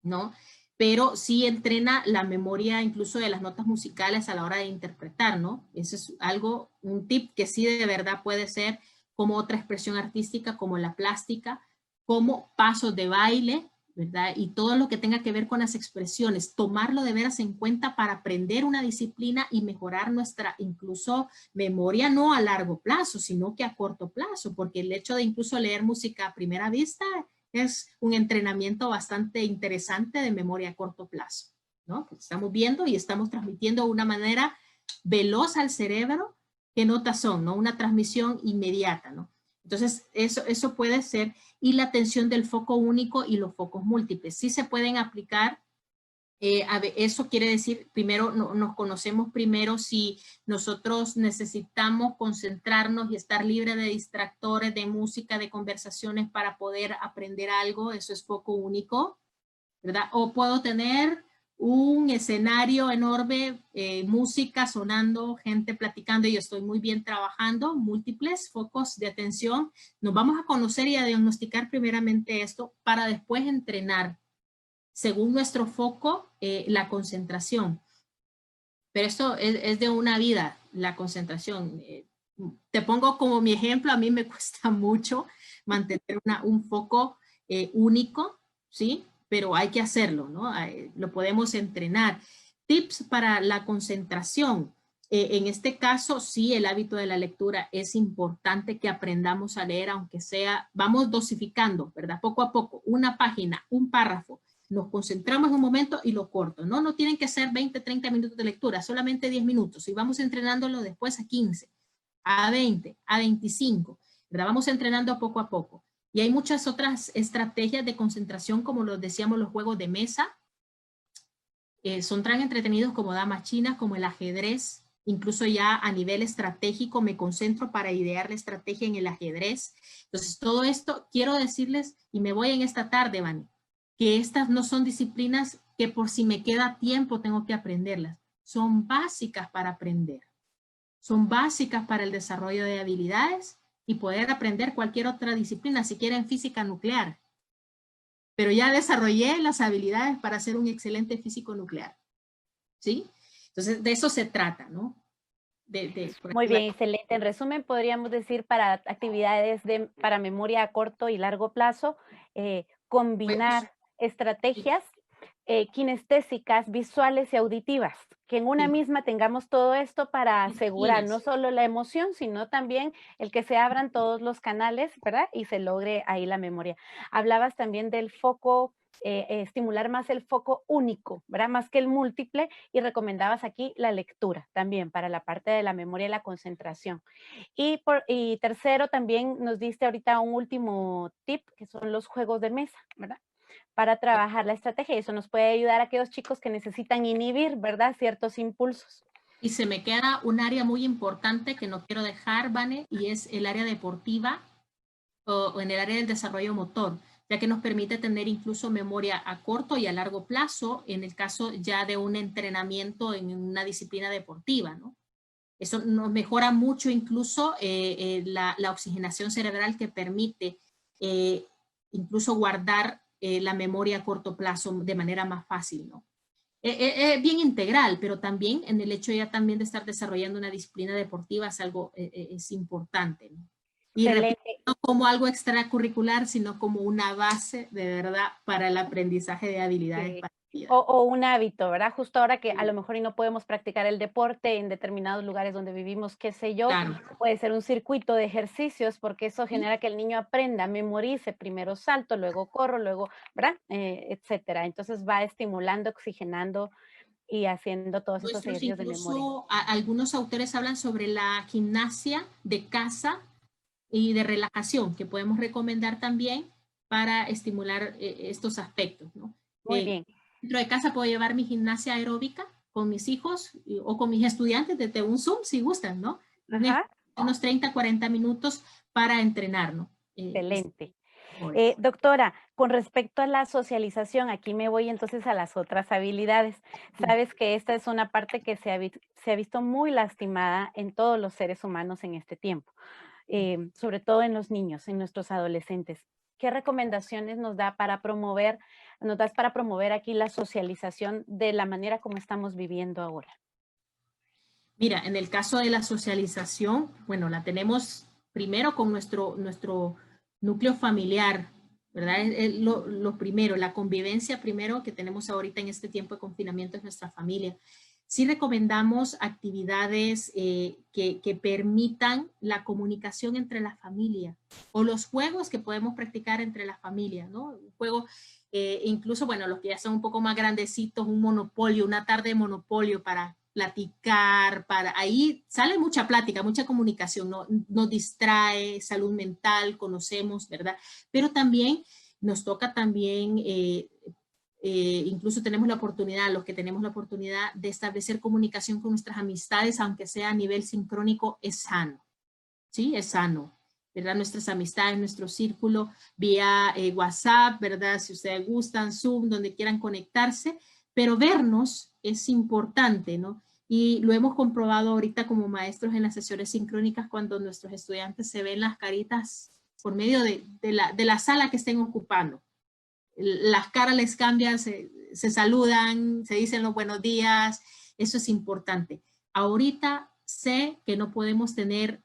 ¿no? Pero sí entrena la memoria incluso de las notas musicales a la hora de interpretar, ¿no? Eso es algo, un tip que sí de verdad puede ser como otra expresión artística, como la plástica, como pasos de baile, ¿verdad? Y todo lo que tenga que ver con las expresiones, tomarlo de veras en cuenta para aprender una disciplina y mejorar nuestra incluso memoria, no a largo plazo, sino que a corto plazo, porque el hecho de incluso leer música a primera vista es un entrenamiento bastante interesante de memoria a corto plazo, ¿no? Pues estamos viendo y estamos transmitiendo de una manera veloz al cerebro qué notas son, ¿no? Una transmisión inmediata, ¿no? Entonces, eso puede ser, y la atención del foco único y los focos múltiples. Sí se pueden aplicar. Eso quiere decir, primero nos conocemos primero si nosotros necesitamos concentrarnos y estar libre de distractores, de música, de conversaciones para poder aprender algo. Eso es foco único, ¿verdad? O puedo tener un escenario enorme, música sonando, gente platicando y yo estoy muy bien trabajando, múltiples focos de atención. Nos vamos a conocer y a diagnosticar primeramente esto para después entrenar según nuestro foco, la concentración. Pero esto es de una vida, la concentración. Te pongo como mi ejemplo, a mí me cuesta mucho mantener un foco único, ¿sí? Pero hay que hacerlo, ¿no? Lo podemos entrenar. Tips para la concentración. En este caso, sí, el hábito de la lectura es importante que aprendamos a leer, aunque sea, vamos dosificando, ¿verdad? Poco a poco, una página, un párrafo, nos concentramos un momento y lo corto. No tienen que ser 20, 30 minutos de lectura, solamente 10 minutos. Y vamos entrenándolo después a 15, a 20, a 25. ¿Verdad? Vamos entrenando poco a poco. Y hay muchas otras estrategias de concentración, como los decíamos, los juegos de mesa. Son tan entretenidos como damas chinas, como el ajedrez. Incluso ya a nivel estratégico me concentro para idear la estrategia en el ajedrez. Entonces, todo esto quiero decirles, y me voy en esta tarde, Vani, que estas no son disciplinas que por si me queda tiempo tengo que aprenderlas. Son básicas para aprender. Son básicas para el desarrollo de habilidades y poder aprender cualquier otra disciplina, siquiera en física nuclear. Pero ya desarrollé las habilidades para ser un excelente físico nuclear. ¿Sí? Entonces, de eso se trata, ¿no? Muy bien, excelente. En resumen, podríamos decir para actividades para memoria a corto y largo plazo, combinar estrategias kinestésicas, visuales y auditivas, que en una Sí. misma tengamos todo esto para asegurar no solo la emoción, sino también el que se abran todos los canales, ¿verdad? Y se logre ahí la memoria. Hablabas también del foco, estimular más el foco único, ¿verdad? Más que el múltiple, y recomendabas aquí la lectura también para la parte de la memoria y la concentración. Y tercero, también nos diste ahorita un último tip, que son los juegos de mesa, ¿verdad? Para trabajar la estrategia. Eso nos puede ayudar a aquellos chicos que necesitan inhibir, ¿verdad? Ciertos impulsos. Y se me queda un área muy importante que no quiero dejar, Vane, y es el área deportiva o en el área del desarrollo motor, ya que nos permite tener incluso memoria a corto y a largo plazo en el caso ya de un entrenamiento en una disciplina deportiva, ¿no? Eso nos mejora mucho incluso la oxigenación cerebral que permite incluso guardar la memoria a corto plazo de manera más fácil, ¿no? Bien integral, pero también en el hecho ya también de estar desarrollando una disciplina deportiva es algo es importante, ¿no? Y repito, Excelente. no como algo extracurricular, sino como una base de verdad para el aprendizaje de habilidades Sí. para la vida. O un hábito, ¿verdad? Justo ahora que a lo mejor y no podemos practicar el deporte en determinados lugares donde vivimos, qué sé yo, Claro. puede ser un circuito de ejercicios, porque eso Sí. genera que el niño aprenda, memorice, primero salto, luego corro, luego, ¿verdad? Etcétera. Entonces va estimulando, oxigenando y haciendo todos esos Nuestros ejercicios de memoria. incluso, algunos autores hablan sobre la gimnasia de casa y de relajación, que podemos recomendar también para estimular estos aspectos, ¿no? Muy bien. Dentro de casa puedo llevar mi gimnasia aeróbica con mis hijos o con mis estudiantes desde un Zoom, si gustan, ¿no? Ajá. Unos 30, 40 minutos para entrenar, ¿no? Excelente. Mejores. Doctora, con respecto a la socialización, aquí me voy entonces a las otras habilidades. Sí. Sabes que esta es una parte que se ha visto muy lastimada en todos los seres humanos en este tiempo, sobre todo en los niños, en nuestros adolescentes. ¿Qué recomendaciones nos das para promover aquí la socialización de la manera como estamos viviendo ahora? Mira, en el caso de la socialización, bueno, la tenemos primero con nuestro núcleo familiar, ¿verdad? Es lo primero, la convivencia primero que tenemos ahorita en este tiempo de confinamiento es nuestra familia. Sí recomendamos actividades que permitan la comunicación entre la familia o los juegos que podemos practicar entre la familia, ¿no? Un juego, incluso, bueno, los que ya son un poco más grandecitos, un monopolio, una tarde de monopolio para platicar, ahí sale mucha plática, mucha comunicación, ¿no? Nos distrae, salud mental, conocemos, ¿verdad? Pero también nos toca también, incluso tenemos la oportunidad, los que tenemos la oportunidad de establecer comunicación con nuestras amistades, aunque sea a nivel sincrónico, es sano, ¿sí? Es sano, ¿verdad? Nuestras amistades, nuestro círculo, vía WhatsApp, ¿verdad? Si ustedes gustan, Zoom, donde quieran conectarse, pero vernos es importante, ¿no? Y lo hemos comprobado ahorita como maestros en las sesiones sincrónicas cuando nuestros estudiantes se ven las caritas por medio de la sala que estén ocupando. Las caras les cambian, se saludan, se dicen los buenos días, eso es importante. Ahorita sé que no podemos tener,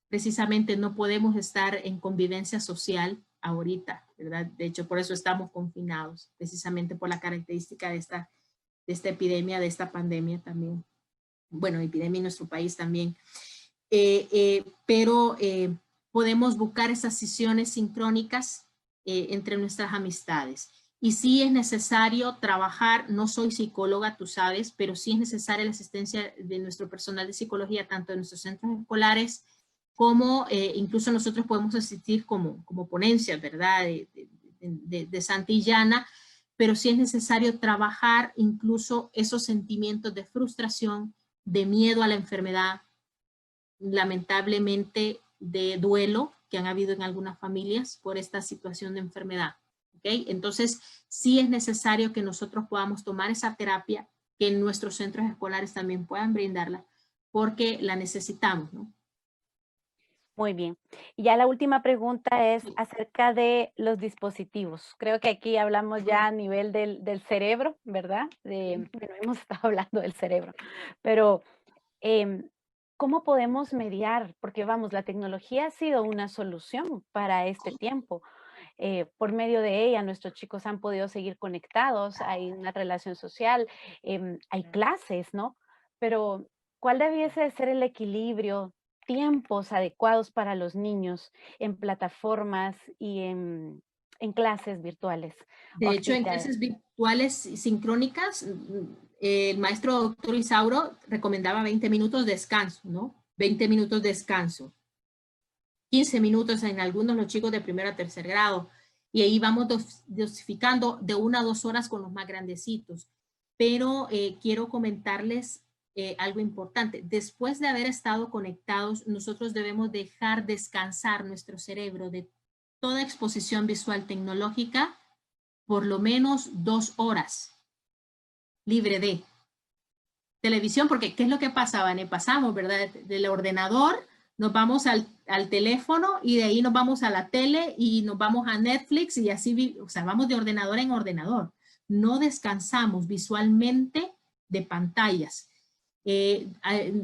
precisamente no podemos estar en convivencia social ahorita, ¿verdad? De hecho, por eso estamos confinados, precisamente por la característica de esta epidemia, de esta pandemia también. Bueno, epidemia en nuestro país también. Pero podemos buscar esas sesiones sincrónicas entre nuestras amistades. Y sí es necesario trabajar, no soy psicóloga, tú sabes, pero sí es necesaria la asistencia de nuestro personal de psicología, tanto en nuestros centros escolares como incluso nosotros podemos asistir como ponencias, ¿verdad? De Santillana, pero sí es necesario trabajar incluso esos sentimientos de frustración, de miedo a la enfermedad, lamentablemente de duelo que han habido en algunas familias por esta situación de enfermedad. ¿Okay? Entonces, sí es necesario que nosotros podamos tomar esa terapia, que en nuestros centros escolares también puedan brindarla, porque la necesitamos, ¿no? Muy bien. Y ya la última pregunta es acerca de los dispositivos. Creo que aquí hablamos ya a nivel del cerebro, ¿verdad? Bueno, hemos estado hablando del cerebro, pero em, ¿cómo podemos mediar? Porque vamos, la tecnología ha sido una solución para este tiempo. Por medio de ella, nuestros chicos han podido seguir conectados, hay una relación social, hay clases, ¿no? Pero, ¿cuál debiese de ser el equilibrio, tiempos adecuados para los niños en plataformas y en clases virtuales o De hecho, en actividades? clases virtuales y sincrónicas, el maestro doctor Isauro recomendaba 20 minutos de descanso, ¿no? 20 minutos de descanso. 15 minutos en algunos los chicos de primero a tercer grado. Y ahí vamos dosificando de 1 a 2 horas con los más grandecitos. Pero quiero comentarles algo importante. Después de haber estado conectados, nosotros debemos dejar descansar nuestro cerebro de toda exposición visual tecnológica por lo menos 2 horas, libre de televisión, porque ¿qué es lo que pasaba? Pasamos, ¿verdad? Del ordenador, nos vamos al teléfono y de ahí nos vamos a la tele y nos vamos a Netflix y así, o sea, vamos de ordenador en ordenador. No descansamos visualmente de pantallas.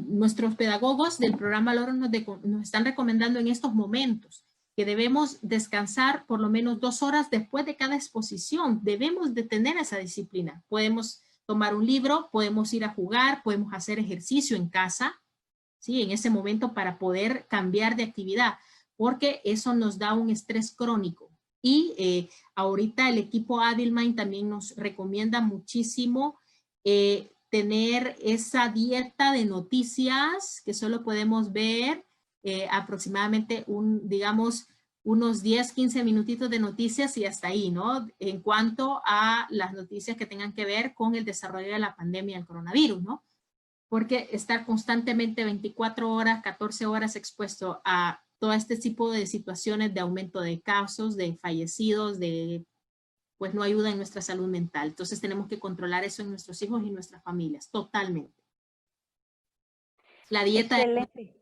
Nuestros pedagogos del programa Logros nos están recomendando en estos momentos que debemos descansar por lo menos 2 horas después de cada exposición. Debemos de tener esa disciplina. Podemos tomar un libro, podemos ir a jugar, podemos hacer ejercicio en casa, ¿sí? En ese momento para poder cambiar de actividad, porque eso nos da un estrés crónico. Y ahorita el equipo Avilmind también nos recomienda muchísimo tener esa dieta de noticias que solo podemos ver aproximadamente digamos, unos 10, 15 minutitos de noticias y hasta ahí, ¿no? En cuanto a las noticias que tengan que ver con el desarrollo de la pandemia del coronavirus, ¿no? Porque estar constantemente 24 horas, 14 horas expuesto a todo este tipo de situaciones de aumento de casos, de fallecidos, pues no ayuda en nuestra salud mental. Entonces tenemos que controlar eso en nuestros hijos y nuestras familias, totalmente. La dieta... Excelente.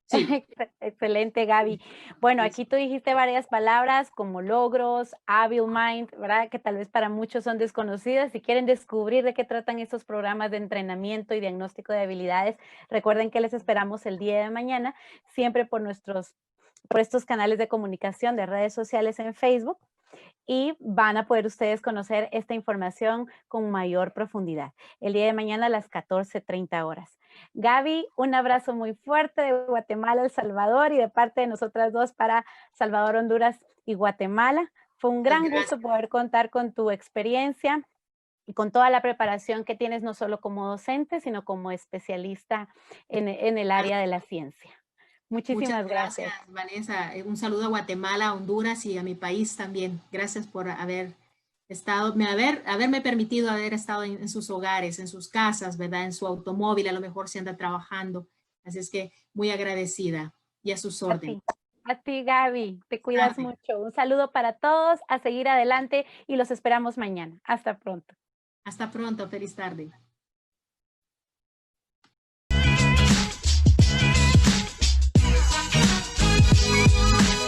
Sí. Excelente, Gaby. Bueno, Sí, aquí tú dijiste varias palabras como logros, Avilmind, ¿verdad? Que tal vez para muchos son desconocidas. Si quieren descubrir de qué tratan estos programas de entrenamiento y diagnóstico de habilidades, recuerden que les esperamos el día de mañana, siempre por estos canales de comunicación de redes sociales en Facebook, y van a poder ustedes conocer esta información con mayor profundidad. El día de mañana a las 14:30 horas. Gaby, un abrazo muy fuerte de Guatemala a El Salvador y de parte de nosotras dos para Salvador, Honduras y Guatemala. Fue un gran gusto poder contar con tu experiencia y con toda la preparación que tienes, no solo como docente, sino como especialista en el área de la ciencia. Muchas Muchísimas gracias, gracias. Vanessa. Un saludo a Guatemala, a Honduras y a mi país también. Gracias por haberme permitido haber estado en sus hogares, en sus casas, ¿verdad? En su automóvil, a lo mejor se anda trabajando. Así es que muy agradecida y a sus A órdenes. ti. A ti, Gaby. Te cuidas Tarde. mucho. Un saludo para todos, a seguir adelante y los esperamos mañana. Hasta pronto. Hasta pronto, feliz tarde.